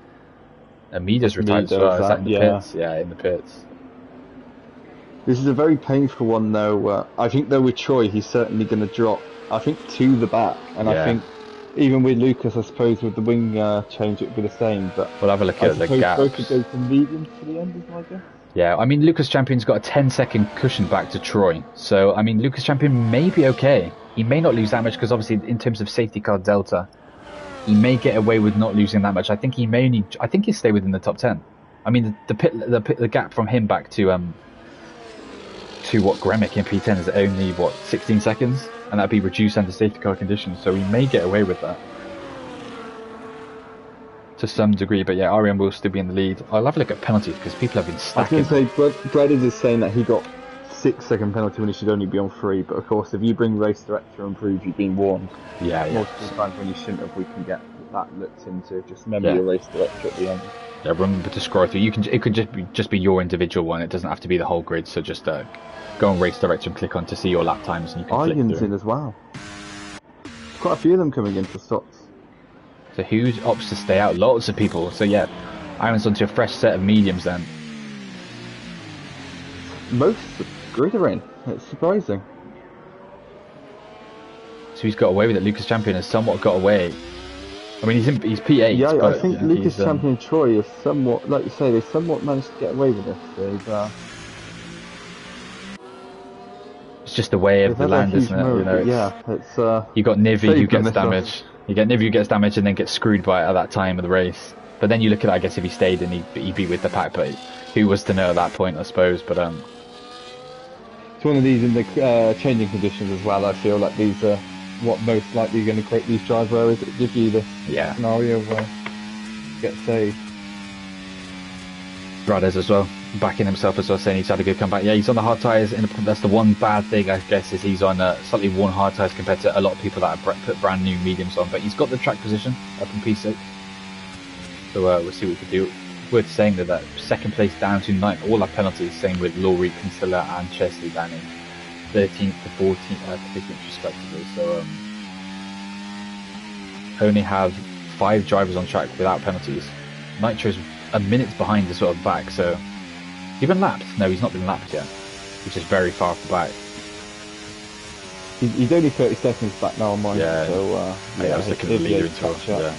Amida's retired as well. Is that in the pits? Yeah, in the pits. This is a very painful one, though. I think, though, with Troy, he's certainly going to drop, I think, to the back. And I think, even with Lucas, I suppose, with the wing change, it would be the same. But we'll have a look at the gaps. Both could go from medium to the end, is my guess. Yeah, I mean, Lucas Champion's got a 10-second cushion back to Troy. So, I mean, Lucas Champion may be okay. He may not lose that much, because obviously, in terms of safety car delta, he may get away with not losing that much. I think he may only... I think he'll stay within the top 10. I mean, the gap from him back to what Gremick in P10 is only, 16 seconds? And that'd be reduced under safety car conditions, so he may get away with that. To some degree, but yeah, Ariane will still be in the lead. I'll have a look at penalties, because people have been stacking. I was going to say, Brad is saying that he got 6-second penalty when he should only be on 3, but of course, if you bring race director and prove you've been warned multiple times when you shouldn't have, we can get that looked into. Just remember your race director at the end. Yeah, remember to scroll through. It could just be your individual one. It doesn't have to be the whole grid. So just go on race director and click on to see your lap times, and you can click through. In as well. Quite a few of them coming in for stops. So who opts to stay out? Lots of people. So yeah, Iron's onto a fresh set of mediums then. Most of the grid are in. It's surprising. So he's got away with it. Lucas Champion has somewhat got away. I mean, he's P8. Yeah, but, I think Lucas Champion and Troy is somewhat, like you say, they've somewhat managed to get away with this. It's just the way of the land, isn't it? You know, it's you got Nivi who gets damaged. You get Nivi who gets damaged and then gets screwed by it at that time of the race. But then you look at it, I guess if he stayed and he'd be with the pack, but who was to know at that point, I suppose. But it's one of these in the changing conditions as well. I feel like these are what most likely going to create these driver errors that give you this scenario where you get saved. Rades as well, backing himself as well, saying he's had a good comeback. Yeah, he's on the hard tyres. That's the one bad thing, I guess, is he's on slightly worn hard tyres compared to a lot of people that have put brand new mediums on. But he's got the track position up in P6. So we'll see what we can do. Worth saying that second place down to 9th, all our penalties, same with Laurie, Kinsella and Chesley down in 13th to 14th, 15th respectively. So only have 5 drivers on track without penalties. Nitro's a minute behind the sort of back, so even lapped? No, he's not been lapped yet, which is very far off the back. He's only 30 seconds back now on mine. Yeah, so I was looking at the leader into it. Yeah.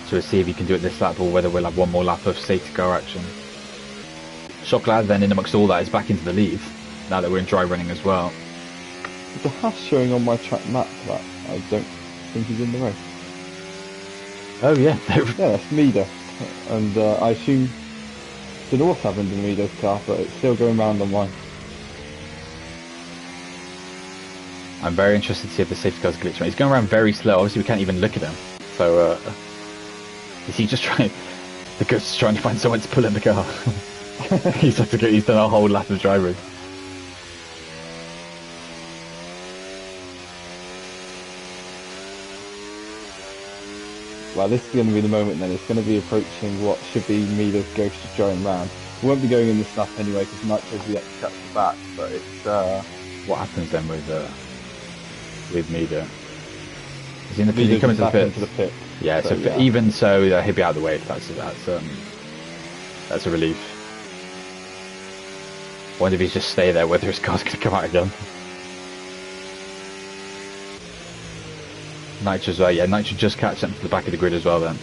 So we'll see if he can do it this lap or whether we'll have one more lap of safety car action. Chocolate then in amongst all that is back into the lead now that we're in dry running as well. There's a hash showing on my track map that I don't think he's in the race. Oh yeah. Yeah, that's Mida. And I assume the North happened in Mida's car, but it's still going round on mine. I'm very interested to see if the safety car's glitching. He's going around very slow. Obviously we can't even look at him. So is he just trying? The ghost's trying to find someone to pull in the car. He's done a whole lap of driving. Well, this is going to be the moment then. It's going to be approaching what should be Mida's ghost giant round. We won't be going in this lap anyway because Nitro's the extra at the back, but it's... What happens then with Mida? Is he in the pit? He's coming to the pit. Yeah, so even so, he'll be out of the way. That's a relief. I wonder if he's just stay there, whether his car's going to come out again. Nitro's Nitro just catch up to the back of the grid as well then.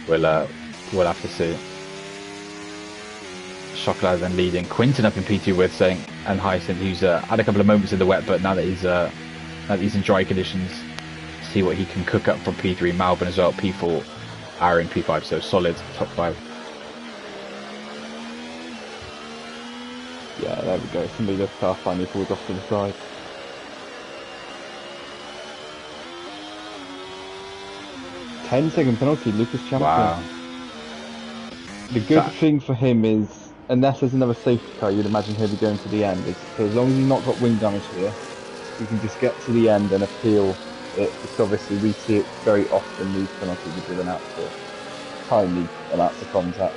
We'll have to see. Chocolat then leading. Quinton up in P2 with saying, and Hyacinth, who's had a couple of moments in the wet, but now that he's in dry conditions, see what he can cook up from P3. Malvin as well, P4, Aaron P5, so solid top 5. Yeah, there we go. Somebody does car finally falls off to the side. 10-second penalty, Lucas champion. Wow. The good thing for him is, unless there's another safety car, you'd imagine he'll be going to the end. Is so as long as he's not got wing damage here, you can just get to the end and appeal it. Because obviously we see it very often, these penalties are given out for tiny amounts of contact.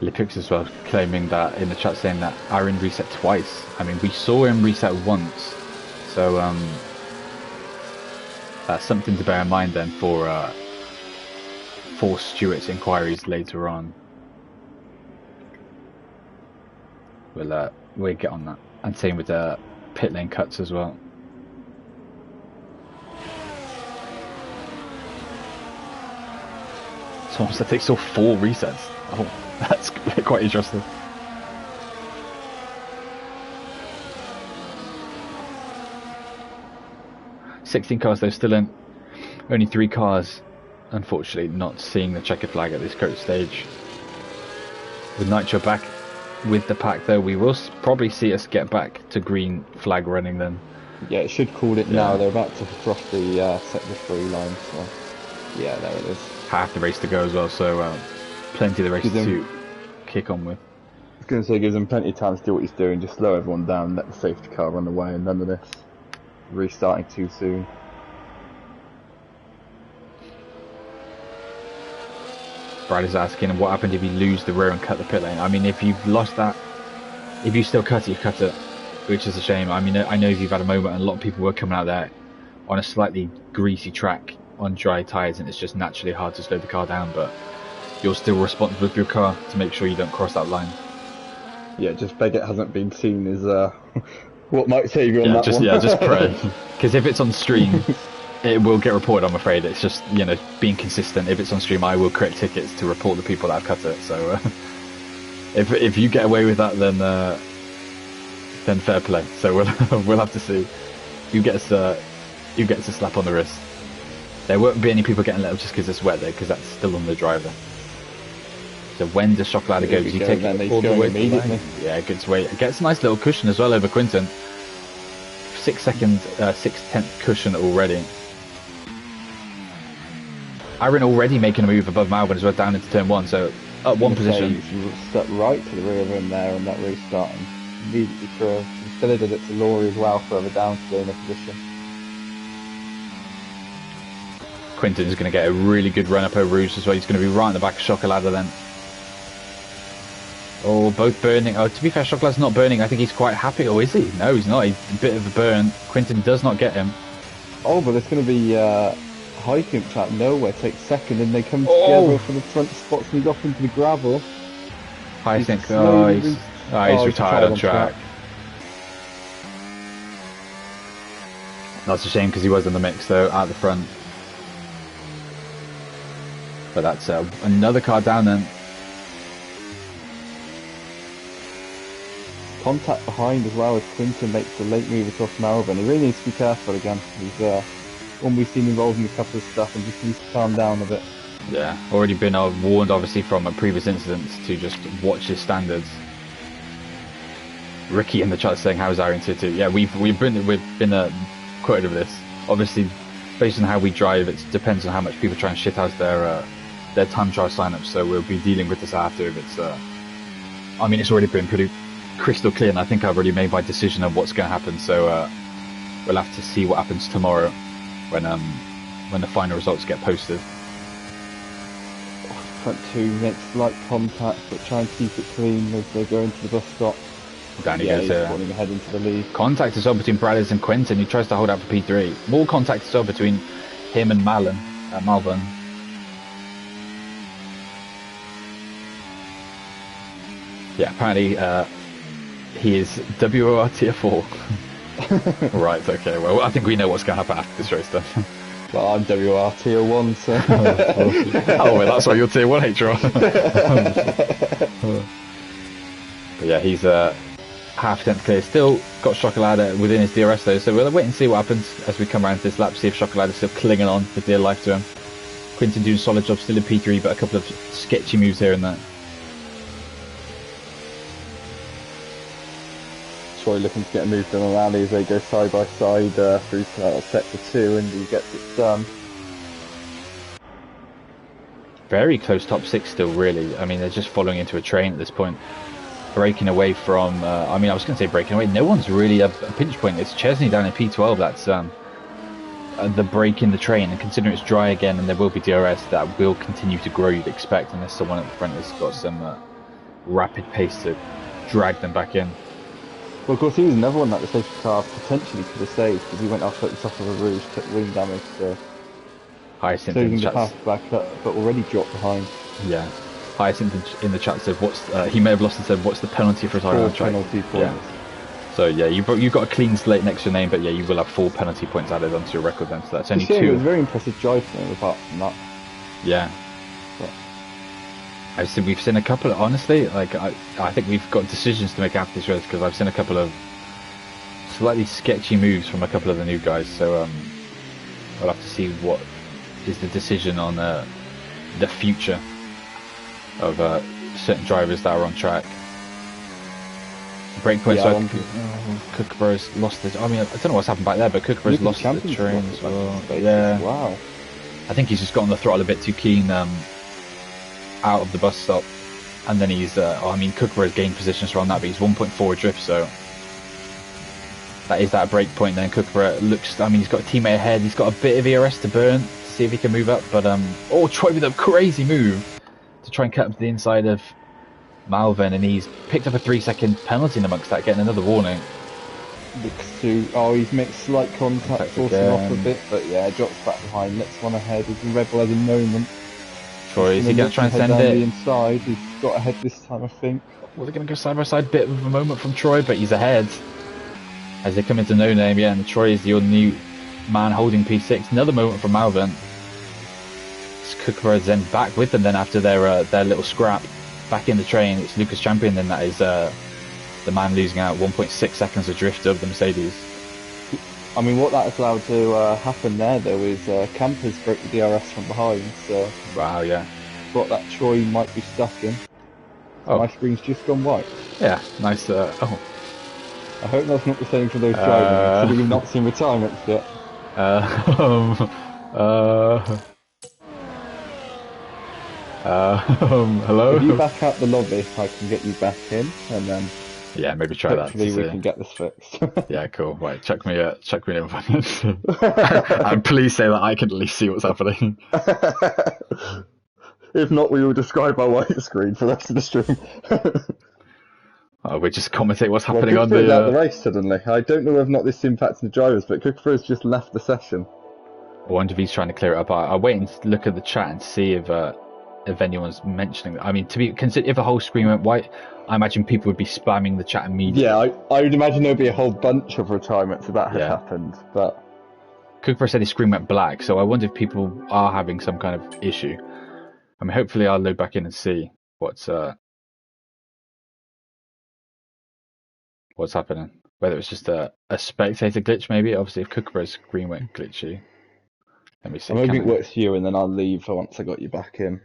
Lipix as well claiming that in the chat, saying that Aaron reset twice. I mean, we saw him reset once, so that's something to bear in mind then for Stuart's inquiries later on. We'll get on that, and same with the pit lane cuts as well. Someone said they saw 4 resets. Oh, that's quite interesting. "16 cars though, still in. Only 3 cars, unfortunately, not seeing the checkered flag at this current stage. With Nitro back with the pack though, we will probably see us get back to green flag running then. Yeah, it should call it now. They're about to cross the sector 3 line, so yeah, there it is. Half the race to go as well, so plenty of the race to kick on with. I was going to say, gives him plenty of time to do what he's doing, just slow everyone down, let the safety car run away, and none of this restarting too soon. Brad is asking, what happened if you lose the rear and cut the pit lane? I mean, if you've lost that, if you still cut it, you cut it, which is a shame. I mean, I know if you've had a moment, and a lot of people were coming out there on a slightly greasy track on dry tyres, and it's just naturally hard to slow the car down, but you're still responsible for your car to make sure you don't cross that line. Yeah, just beg it hasn't been seen is what might save you on that one. Yeah, just pray. Because if it's on stream, it will get reported, I'm afraid. It's just, you know, being consistent. If it's on stream, I will create tickets to report the people that have cut it. So if you get away with that, then fair play. So we'll have to see. You get a slap on the wrist. There won't be any people getting let up just because it's wet there, because that's still on the driver. So when the shock ladder goes, you take it all the way immediately. Yeah, it gets weight. It gets a nice little cushion as well over Quinton. 6/10 cushion already. Aaron already making a move above Malvin as well, down into turn 1, so up 1 position. He's stuck right to the rear of him there on that restart, and immediately through. Instead did it to Laurie as well, further down to gain a position. Quinton is going to get a really good run up over Rouge as well. He's going to be right in the back of Chocolada then. Oh, both burning. Oh, to be fair, Chocolada's not burning. I think he's quite happy. Or is he? No, he's not. He's a bit of a burn. Quinton does not get him. Oh, but it's going to be high jump track nowhere. Takes second, and they come together for the front spots, and he's off into the gravel. I think. He's retired on track. That's a shame because he was in the mix though, at the front. But that's another car down then. Contact behind as well as Quinton makes the late move across Malvern. He really needs to be careful again. He's one we've seen involved in a couple of stuff and just needs to calm down a bit. Yeah, already been warned obviously from a previous incident to just watch his standards. Ricky in the chat saying, how's Aaron Titu? Yeah, we've been quoted of this. Obviously, based on how we drive, it depends on how much people try and shit out their time trial signups. So we'll be dealing with this after. If it's, I mean, it's already been pretty crystal clear, and I think I've already made my decision on what's going to happen. So we'll have to see what happens tomorrow when the final results get posted. Front 2 makes slight contact, but try and keep it clean as they go into the bus stop. Down he goes. Falling ahead into the lead. Contact as well between Bradley and Quinton. He tries to hold out for P3. More contact as well between him and Malvin. Yeah, apparently he is WOR tier 4. Right, okay, well I think we know what's going to happen after this race then. Well, I'm WR tier 1, so... Oh, well, that's why you're tier 1 HR. But yeah, he's half a tenth clear. Still got Chocolada within his DRS though, so we'll wait and see what happens as we come around to this lap, see if Chocolada's still clinging on for dear life to him. Quinton doing a solid job, still in P3, but a couple of sketchy moves here and there. Troy looking to get a move done on Ali as they go side by side through sector 2, and he gets it done. Very close top 6 still, really. I mean, they're just following into a train at this point. Breaking away from, I mean, I was going to say breaking away. No one's really a pinch point. It's Chesney down in P12 that's the break in the train. And considering it's dry again and there will be DRS, that will continue to grow, you'd expect, unless someone at the front has got some rapid pace to drag them back in. Well, of course, he was another one that the safety car potentially could have saved because he went off at the top of a rouge, took wing damage, so Hyacinth saving the path back up, but already dropped behind. Yeah. Hyacinth in the chat said, "What's he may have lost and said, what's the penalty for retiring on the track?" 4 penalty points. Yeah. So yeah, you've got a clean slate next to your name, but yeah, you will have 4 penalty points added onto your record then. So that's only 2. It was a very impressive drive from him, apart from that. Yeah. But we've seen a couple of, honestly, like I think we've got decisions to make after this race, because I've seen a couple of slightly sketchy moves from a couple of the new guys. So I'll have to see what is the decision on the future of certain drivers that are on track. Breakpoints. Yeah, Kookaburra's lost his. I mean, I don't know what's happened back there, but Kookaburra's lost the train as well. Yeah. Wow. I think he's just got on the throttle a bit too keen out of the bus stop, and then he's. I mean, Kookaburra's gained positions around that, but he's 1.4 adrift, so that is that break point. Then Kookaburra looks. I mean, he's got a teammate ahead. He's got a bit of ERS to burn to see if he can move up, but Troy with a crazy move to try and cut up to the inside of Malvern, and he's picked up a 3-second penalty in amongst that, getting another warning. He's made slight contact, forcing off a bit, but yeah, drops back behind, lets one ahead as the Rebel has a moment. Troy, is he going to try and send it? The inside, he's got ahead this time, I think. Well, they're going to go side by side, bit of a moment from Troy, but he's ahead as they come into no name. Yeah, and Troy is the new man holding P6. Another moment from Malvern. Kookaburra's then back with them then after their little scrap, back in the train. It's Lucas Champion then that is the man losing out 1.6 seconds adrift of the Mercedes. I mean, what that's allowed to happen there though is Campers broke the DRS from behind, so wow, yeah, what that Troy might be stuck in. So my screen's just gone white. Yeah, nice. I hope that's not the same for those drivers, so we've not seen retirements yet. Hello? If you back out the lobby, I can get you back in, and then yeah, maybe try that. Hopefully we can get this fixed. Yeah, cool. Right, chuck me in, and please say that I can at least see what's happening. If not, we will describe our white screen for the rest of the stream. We just commentate what's happening on the race suddenly. I don't know whether or not this impacts the drivers, but Kookaburra's just left the session. I wonder if he's trying to clear it up. I'll wait and look at the chat and see if anyone's mentioning that. I mean, if the whole screen went white, I imagine people would be spamming the chat immediately. Yeah, I would imagine there'll be a whole bunch of retirements if that has happened. But Kookaburra said his screen went black, so I wonder if people are having some kind of issue. I mean, hopefully I'll load back in and see what's happening. Whether it's just a spectator glitch, maybe. Obviously, if Kookaburra's screen went glitchy. Let me see. Maybe it works for you, and then I'll leave once I got you back in.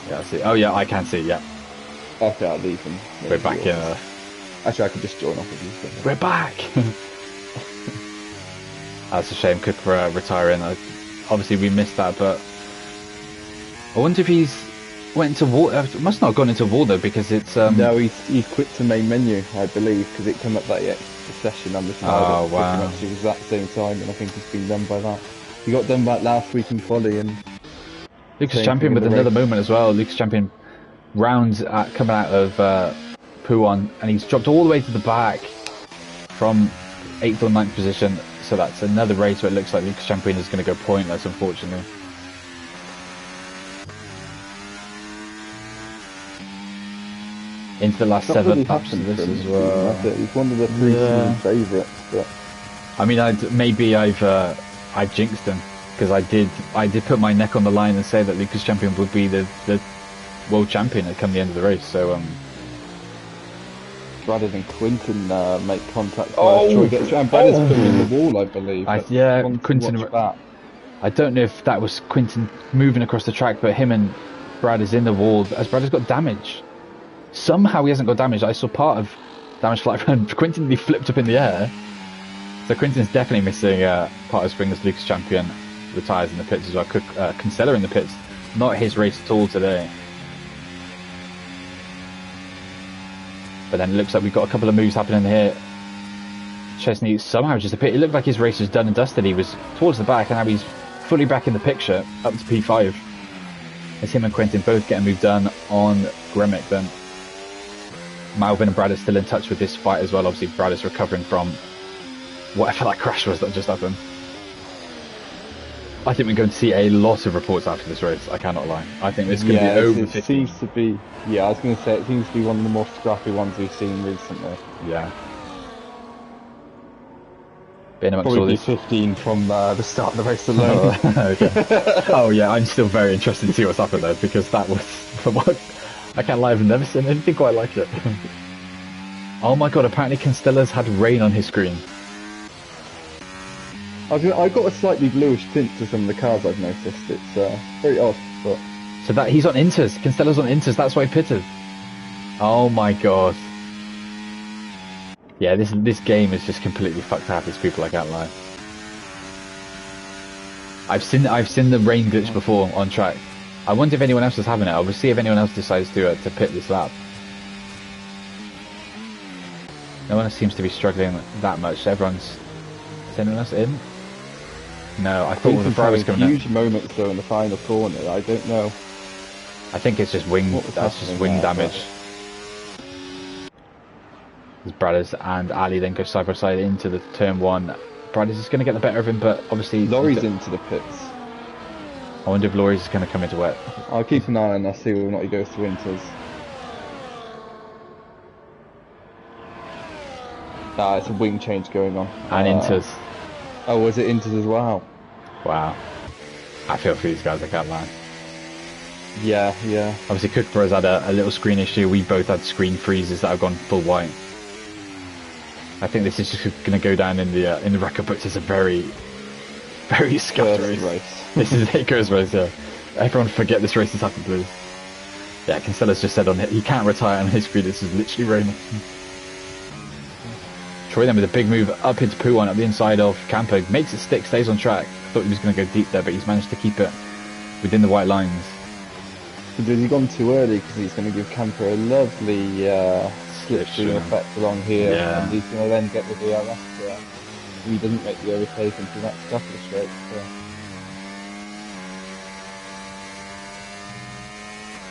Yeah, I see. Oh, yeah, I can see, yeah. Okay, I'll leave them. We're back in. Actually, I could just join off with you. We're back! That's a shame, Kookaburra retiring. Obviously, we missed that, but I wonder if he's went into war. Must not have gone into war, though, because it's... No, he's quit to main menu, I believe, because it came up that extra session on the side. Oh, wow. It was that same time, and I think it's been done by that. He got done back last week in quali, and Lucas Champion with another moment as well. Lucas Champion rounds coming out of Pouon, and he's dropped all the way to the back from 8th or 9th position. So that's another race where it looks like Lucas Champion is going to go pointless, unfortunately. Into the last 7 laps of this as well. He's one of the 3 favourites, but I mean, I've jinxed him, because I did put my neck on the line and say that Lucas Champion would be the world champion at come the end of the race. So rather than Quinton make contact, Troy gets and Brad's put him in the wall, I believe. Quinton. I don't know if that was Quinton moving across the track, but him and Brad is in the wall as Brad has got damage. Somehow he hasn't got damage. I saw part of damage flight around. Quinton, he flipped up in the air. So Quinton's definitely missing part of spring as Lucas champion. Retires in the pits as well. Kinsella in the pits. Not his race at all today. But then it looks like we've got a couple of moves happening here. Chesney somehow just a pit. It looked like his race was done and dusted. He was towards the back and now he's fully back in the picture, up to P5. It's him and Quentin both getting moved done on Gremic then. Malvin and Brad are still in touch with this fight as well. Obviously Brad is recovering from whatever that crash was that just happened. I think we're going to see a lot of reports after this race, I cannot lie. I think this is going to be over 50. It seems to be, yeah, I was going to say, it seems to be one of the more scrappy ones we've seen recently. Yeah. Being amongst Probably all these 15 from the start of the race alone. Okay. Oh yeah, I'm still very interested to see what's happened there, because that was, for what, I can't lie, I've never seen anything quite like it. Oh my god, apparently Constella's had rain on his screen. I got a slightly bluish tint to some of the cars I've noticed. It's very odd, but... So that he's on Inters, Constella's on Inters, that's why he pitted. Oh my god. Yeah, this game is just completely fucked half these people, I can't lie. I've seen the rain glitch before on track. I wonder if anyone else is having it. I'll see if anyone else decides to pit this lap. No one seems to be struggling that much. Is anyone else in? No, I thought the Ferrari was coming in. Huge moments though in the final corner. I don't know. I think it's just wing. That's just wing damage. As Bradders and Ali then go side by side into the turn one. Bradders is going to get the better of him, but obviously Laurie's into the pits. I wonder if Laurie's going to come into wet. I'll keep an eye on that, see whether or not he goes to Inters. It's a wing change going on. And Inters. Oh, was it Inters as well? Wow. I feel for these guys, I can't lie. Yeah. Obviously Cookborough's had a little screen issue. We both had screen freezes that have gone full white. I think this is just going to go down in the record books as a very, very scuffed race. This is a curse race, yeah. Everyone forget this race has happened, please. Yeah, Cancella's just said on it, he can't retire on his screen, this is literally raining. Troy then with a big move up into Poo1 up the inside of Campo, makes it stick, stays on track. Thought he was going to go deep there, but he's managed to keep it within the white lines. But has he gone too early because he's going to give Campo a lovely slipstream effect along here, and he's going to then get the DRS there. He doesn't make the overtake into the next couple of straights.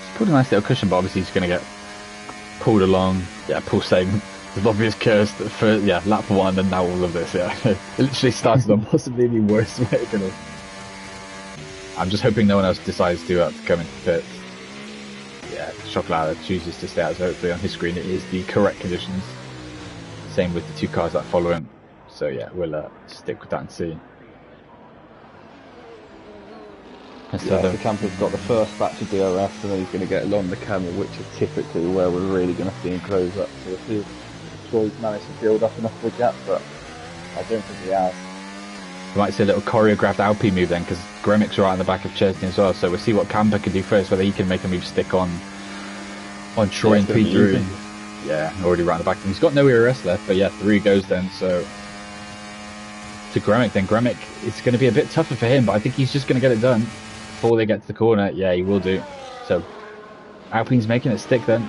He's pulled a nice little cushion, but obviously he's going to get pulled along. Yeah, pull segment. The obvious curse for lap one, and now all of this. Yeah, it literally started on possibly the worst way it could have. I'm just hoping no one else decides to come into pit. Yeah, Chocolate chooses to stay out, so hopefully on his screen it is the correct conditions. Same with the two cars that follow him. So yeah, we'll stick with that and see. So Campo's got the first batch of DRS, and then he's going to get along the camera, which is typically where we're really going to see him close up. So we'll see if Troy's managed to build up enough of a gap, but I don't think he has. We might see a little choreographed Alpine move then, because Gremic's right on the back of Chesney as well, so we'll see what Campo can do first, whether he can make a move stick on Troy and P3. Yeah, already right on the back. He's got no ERS left, but yeah, 3 goes then, so to Gremic then. Gremic, it's going to be a bit tougher for him, but I think he's just going to get it done before they get to the corner. Yeah, he will do. So Alpine's making it stick then.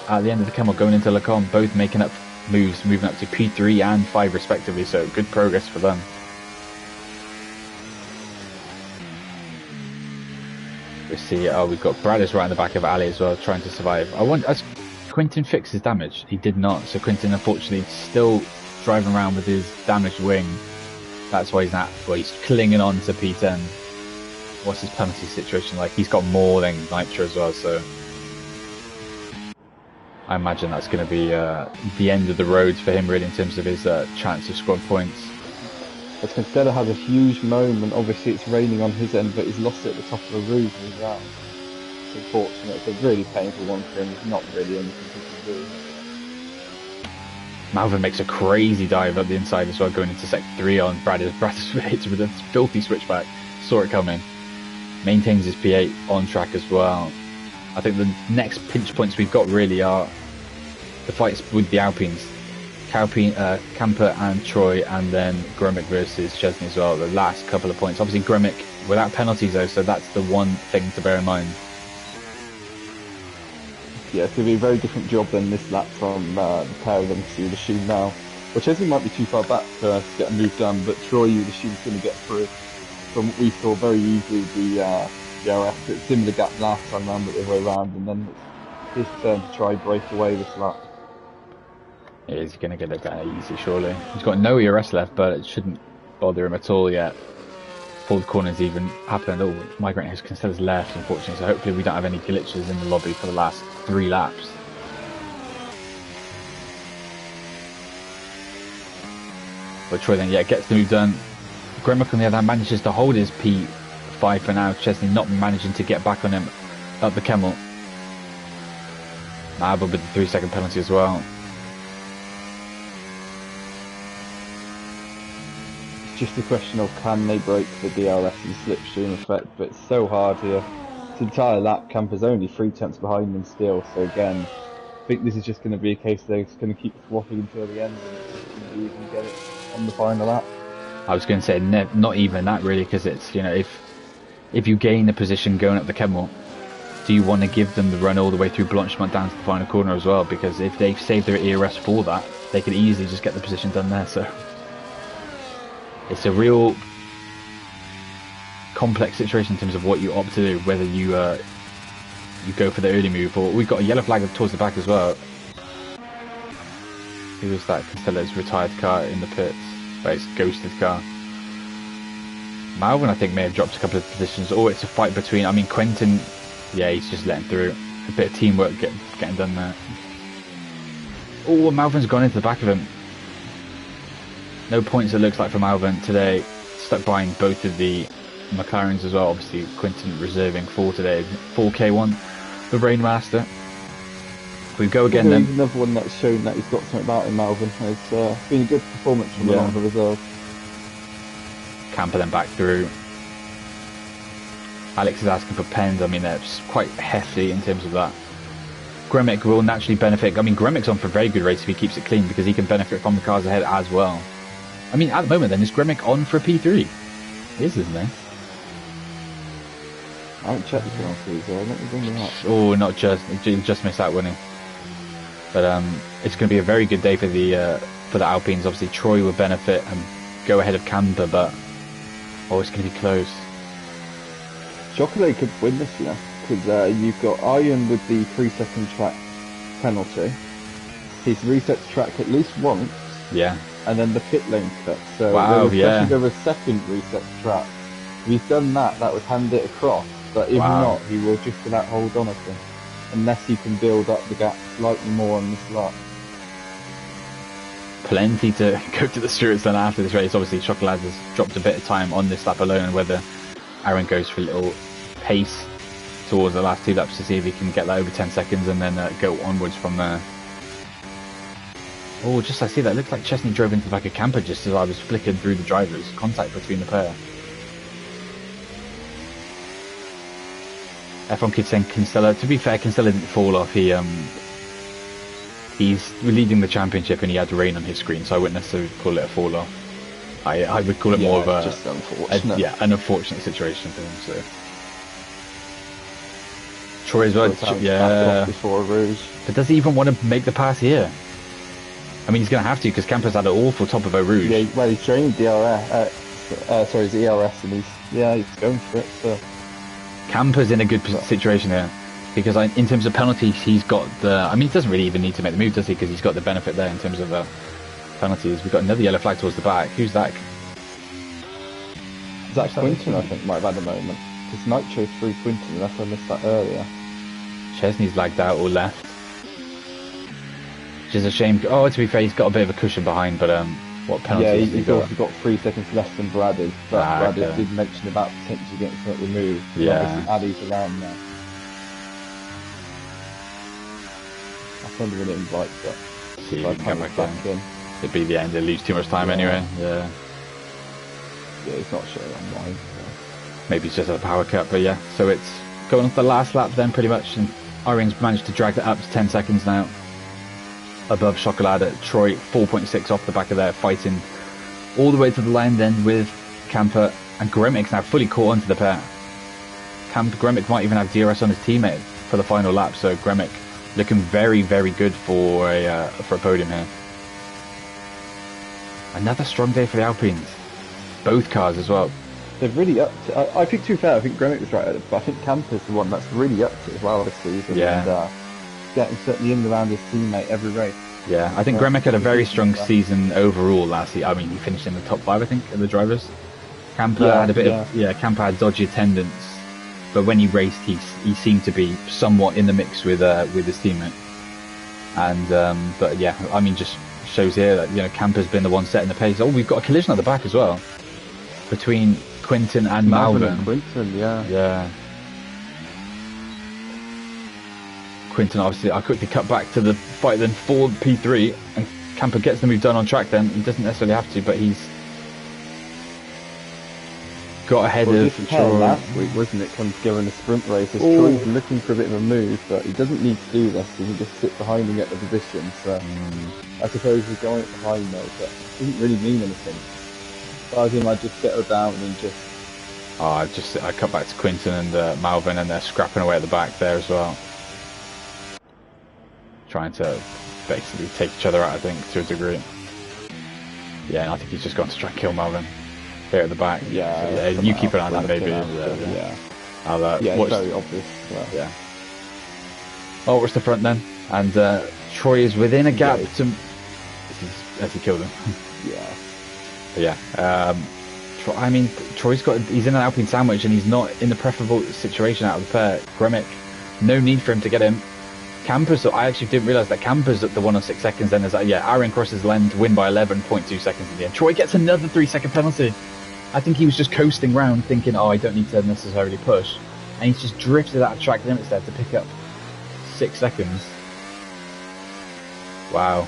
At the end of the camel going into Lacombe, both making up moves, moving up to P3 and 5 respectively, so good progress for them. We see, we've got Bradders right in the back of Ali as well, trying to survive. Has Quinton fixed his damage? He did not, so Quinton unfortunately still driving around with his damaged wing. That's why he's clinging on to P10. What's his penalty situation like? He's got more than Nitro as well, so I imagine that's going to be the end of the road for him really in terms of his chance of scoring points. But Constella has a huge moment. Obviously it's raining on his end, but he's lost it at the top of the roof as well. It's unfortunate. It's a really painful one for him. There's not really anything he can do. Malvin makes a crazy dive up the inside as well, going into Sector 3 on Bradders. Bradders hits with a filthy switchback. Saw it coming. Maintains his P8 on track as well. I think the next pinch points we've got really are the fights with the Alpines. Camper and Troy, and then Gromik versus Chesney as well, the last couple of points. Obviously Gromik without penalties though, so that's the one thing to bear in mind. Yeah, it's going to be a very different job than this lap from the pair of them, because you would assume now. Well, Chesney might be too far back to get a move done, but Troy, you would assume, is going to get through. From what we saw very easily, the DRS, it's similar gap last time round, but the other way around, and then it's his turn to try break away this lap. He's going to get it down easy, surely. He's got no ERS left, but it shouldn't bother him at all yet. Before the corners even happened. Oh, migrating his Kinstella's left, unfortunately, so hopefully we don't have any glitches in the lobby for the last 3 laps. But Troy then, gets the move done. Gromik on the other hand manages to hold his P5 for now. Chesney not managing to get back on him up the Kemmel. But with the 3-second penalty as well. Just a question of can they break the DRS and slipstream effect, but it's so hard here. It's an entire lap, Camper's only 3 tenths behind them still, so again, I think this is just going to be a case they're just going to keep swapping until the end and it's just going to be even get it on the final lap. I was going to say not even that really, because it's, you know, if you gain a position going up the Kemmel, do you want to give them the run all the way through Blanchemont down to the final corner as well? Because if they've saved their ERS for that, they could easily just get the position done there, so... It's a real complex situation in terms of what you opt to do, whether you go for the early move, or we've got a yellow flag towards the back as well. Who was that? Kinstella's retired car in the pits. But it's ghosted car. Malvin, I think, may have dropped a couple of positions, or it's a fight between. I mean, Quentin, yeah, he's just letting through. A bit of teamwork getting done there. Oh, Malvin's gone into the back of him. No points, it looks like, from Alvin today. Stuck behind both of the McLarens as well. Obviously, Quinton reserving for today. 4K1, the Rainmaster. We go again then. Another one that's shown that he's got something about him, Alvin. It's been a good performance from along the reserve. Camper then back through. Alex is asking for pens. I mean, they're quite hefty in terms of that. Gromik will naturally benefit. I mean, Gromik's on for a very good race if he keeps it clean, because he can benefit from the cars ahead as well. I mean, at the moment then, is Gromik on for a P3? He is, isn't he? I haven't checked the penalties, let me bring them up. Oh, not just. He just missed that, wouldn't he? But it's going to be a very good day for the Alpines. Obviously, Troy will benefit and go ahead of Camper, but it's going to be close. Chocolate could win this, you know, because you've got Iron with the 3-second track penalty. He's reset the track at least once. Yeah. And then the pit lane cut. So wow, there was a second reset the track. If he's done that, that would hand it across. But if not, he will just about hold on, I think. Unless he can build up the gap slightly more on this lap. Plenty to go to the stewards then after this race. Obviously, Chocolate has dropped a bit of time on this lap alone, whether Aaron goes for a little pace towards the last 2 laps to see if he can get that over 10 seconds and then go onwards from there. Oh, just I see that. It looked like Chesney drove into the back of Camper just as I was flicking through the drivers. Contact between the pair. F1 Kid saying Kinstella. To be fair, Kinstella didn't fall off. He's leading the championship and he had rain on his screen, so I wouldn't necessarily call it a fall off. I would call it more of just unfortunate. an unfortunate situation for him. So Troy as well. Before Rouge. But does he even want to make the pass here? I mean, he's going to have to, because Camper's had an awful top of Eau Rouge. Yeah, well, he's trained DRS, his ERS, and he's going for it, so... Camper's in a good situation here, because in terms of penalties, he's got the... I mean, he doesn't really even need to make the move, does he? Because he's got the benefit there in terms of penalties. We've got another yellow flag towards the back. Who's that? Zach Quinton, I think, might have had a moment. Because Nitro threw Quinton, unless I missed that earlier. Chesney's lagged out or left. Which is a shame. Oh, to be fair, he's got a bit of a cushion behind, but what penalties he's also got 3 seconds less than Bradders, but Bradders did mention about potentially getting something removed. Yeah. Obviously, Addy's around now. I send him an invite, but see, if I come back in. It'd be the end, they lose too much time anyway. Yeah. Yeah, he's not sure online. So. Maybe it's just a power cut, but yeah. So it's going on to the last lap then, pretty much, and Iron's managed to drag that up to 10 seconds now. above Chocolate. Troy 4.6 off the back of there, fighting all the way to the line then with Camper, and Gremic's now fully caught onto the pair. Gremic might even have DRS on his teammate for the final lap, so Gremic looking very, very good for a podium here. Another strong day for the Alpines. Both cars as well. They're really up to, I think, to be fair, I think Gremic was right at it, but I think Camper's the one that's really up to it as well this season. Yeah. And, getting certainly in and around his teammate every race. Yeah, I think Gremic had a very strong season overall last year. I mean, he finished in the top 5, I think, of the drivers. Camper had a bit of, Camper had dodgy attendance, but when he raced, he seemed to be somewhat in the mix with his teammate. And but yeah, I mean, just shows here that Camper's been the one setting the pace. Oh, we've got a collision at the back as well between Quinton and Malvin. And Quinton, yeah. Quinton, obviously, I quickly cut back to the fight then for P3, and Camper gets the move done on track then. He doesn't necessarily have to, but he's got ahead of Troy. Last week, wasn't it, come together in the sprint races? Troy's looking for a bit of a move, but he doesn't need to do this. He can just sit behind and get the position. So I suppose he's going behind though, but it doesn't really mean anything. If I was him, I'd just settle down and just... I cut back to Quinton and Malvin, and they're scrapping away at the back there as well. Trying to basically take each other out, I think, to a degree. Yeah, and I think he's just gone to try and kill Malvin here at the back. Yeah, so, you keep an eye on that, maybe. I'll watch. Very obvious. Yeah. I'll watch the front then, and Troy is within a gap to. As he killed him. I mean, he's in an Alpine sandwich, and he's not in the preferable situation out of the pair. Gremic, no need for him to get him. Camper's, so I actually didn't realise that Camper's at the 1 on 6 seconds then. Aaron crosses the line to win by 11.2 seconds in the end. Troy gets another 3-second penalty. I think he was just coasting round thinking, I don't need to necessarily push. And he's just drifted out of track limits there to pick up 6 seconds. Wow.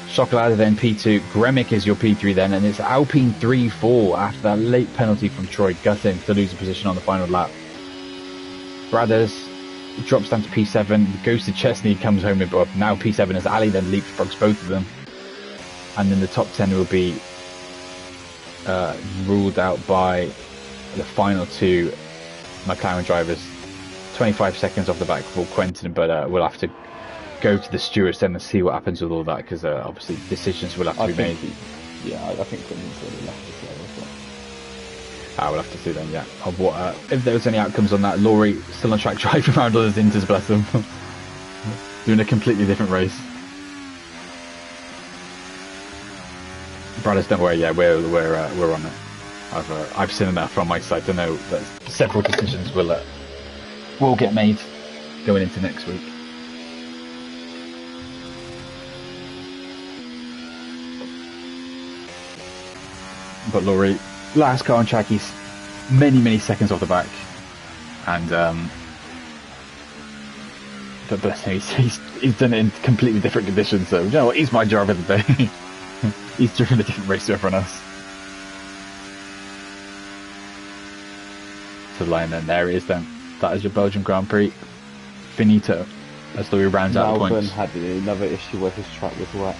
Chocolate then P2. Gremic is your P3 then, and it's Alpine 3-4 after that late penalty from Troy, gutting to lose a position on the final lap. Brothers drops down to P7, goes to Chesney, comes home with now P7 as Ali then leapfrogs both of them, and then the top 10 will be ruled out by the final 2 McLaren drivers. 25 seconds off the back for Quentin, but we'll have to go to the stewards then and see what happens with all that, because obviously decisions will have to be made. I think Quentin's really left to say as well. We'll have to see then, of what if there was any outcomes on that. Laurie still on track driving around on his Inters, bless him. Doing a completely different race. Brothers, don't worry, we're on it. I've seen enough on my side to know that several decisions will get made going into next week. But Laurie, last car on track, he's many seconds off the back, and but bless him, he's done it in completely different conditions. So you know what, he's my driver of the day. He's driven a different race to everyone else. To the line then, there he is then. That is your Belgian Grand Prix. Finito. As Louis rounds out the points. Malvin had another issue where his track was wet.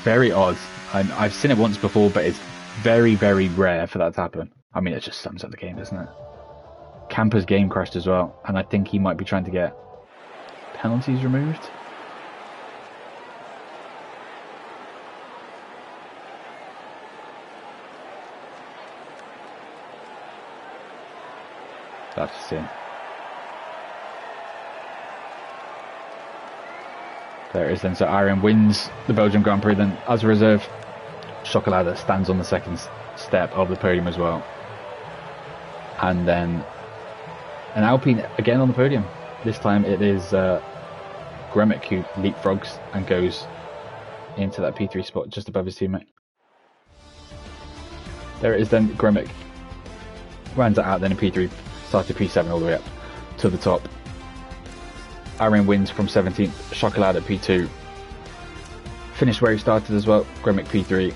Very odd. I've seen it once before, but it's very rare for that to happen. I mean, it just sums up the game, doesn't it? Camper's game crashed as well, and I think he might be trying to get penalties removed. I'll have to see. There it is then. So Aaron wins the Belgian Grand Prix then as a reserve. Chocolate stands on the second step of the podium as well. And then an Alpine again on the podium. This time it is Gremic who leapfrogs and goes into that P3 spot just above his teammate. There it is then. Gremic rounds it out then in P3, started P7 all the way up to the top. Aaron wins from 17th, Chocolate at P2. Finished where he started as well, Gremic P3.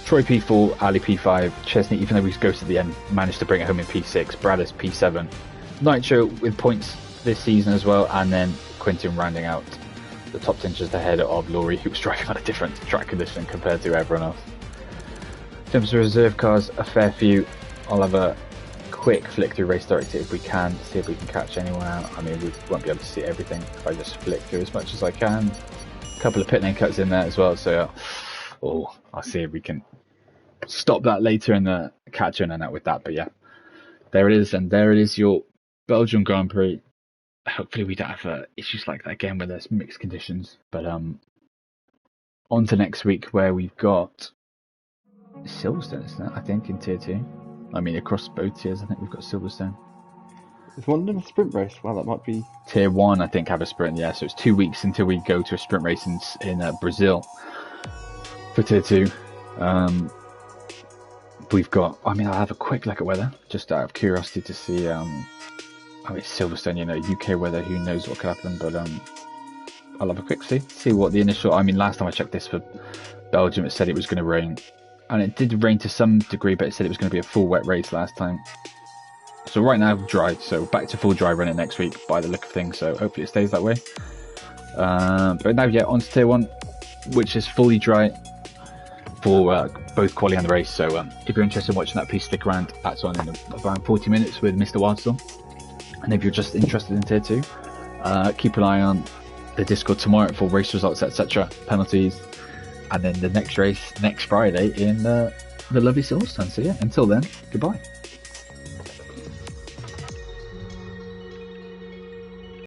Troy P4, Ali P5, Chesney, even though he goes to the end, managed to bring it home in P6, Bradders P7. Nitro with points this season as well, and then Quinton rounding out the top 10 just ahead of Laurie, who was driving on a different track condition compared to everyone else. In terms of reserve cars, a fair few. I'll have a quick flick through race director if we can, see if we can catch anyone out. I mean, we won't be able to see everything if I just flick through as much as I can. A couple of pit lane cuts in there as well, so I'll see if we can stop that later and catch in and out with that. But yeah, there it is, and there it is, your Belgian Grand Prix. Hopefully we don't have issues like that again where there's mixed conditions. But on to next week, where we've got Silverstone, isn't it? I think in tier 2. I mean, across both tiers, I think we've got Silverstone. Is one of them a sprint race? Well, that might be... Tier 1, I think, have a sprint, yeah. So it's 2 weeks until we go to a sprint race in Brazil for tier 2. We've got... I mean, I'll have a quick look at weather, just out of curiosity to see... I mean, Silverstone, you know, UK weather, who knows what could happen, but I'll have a quick see what the initial... I mean, last time I checked this for Belgium, it said it was going to rain. And it did rain to some degree, but it said it was going to be a full wet race last time. So right now, dry. So back to full dry running next week by the look of things. So hopefully it stays that way. But now, yeah, on to tier 1, which is fully dry for both quali and the race. So if you're interested in watching that, please stick around. That's on in around 40 minutes with Mr. Wildstorm. And if you're just interested in tier 2, keep an eye on the Discord tomorrow for race results, etc., penalties, and then the next race next Friday in the lovely Silverstone. So yeah, until then, goodbye.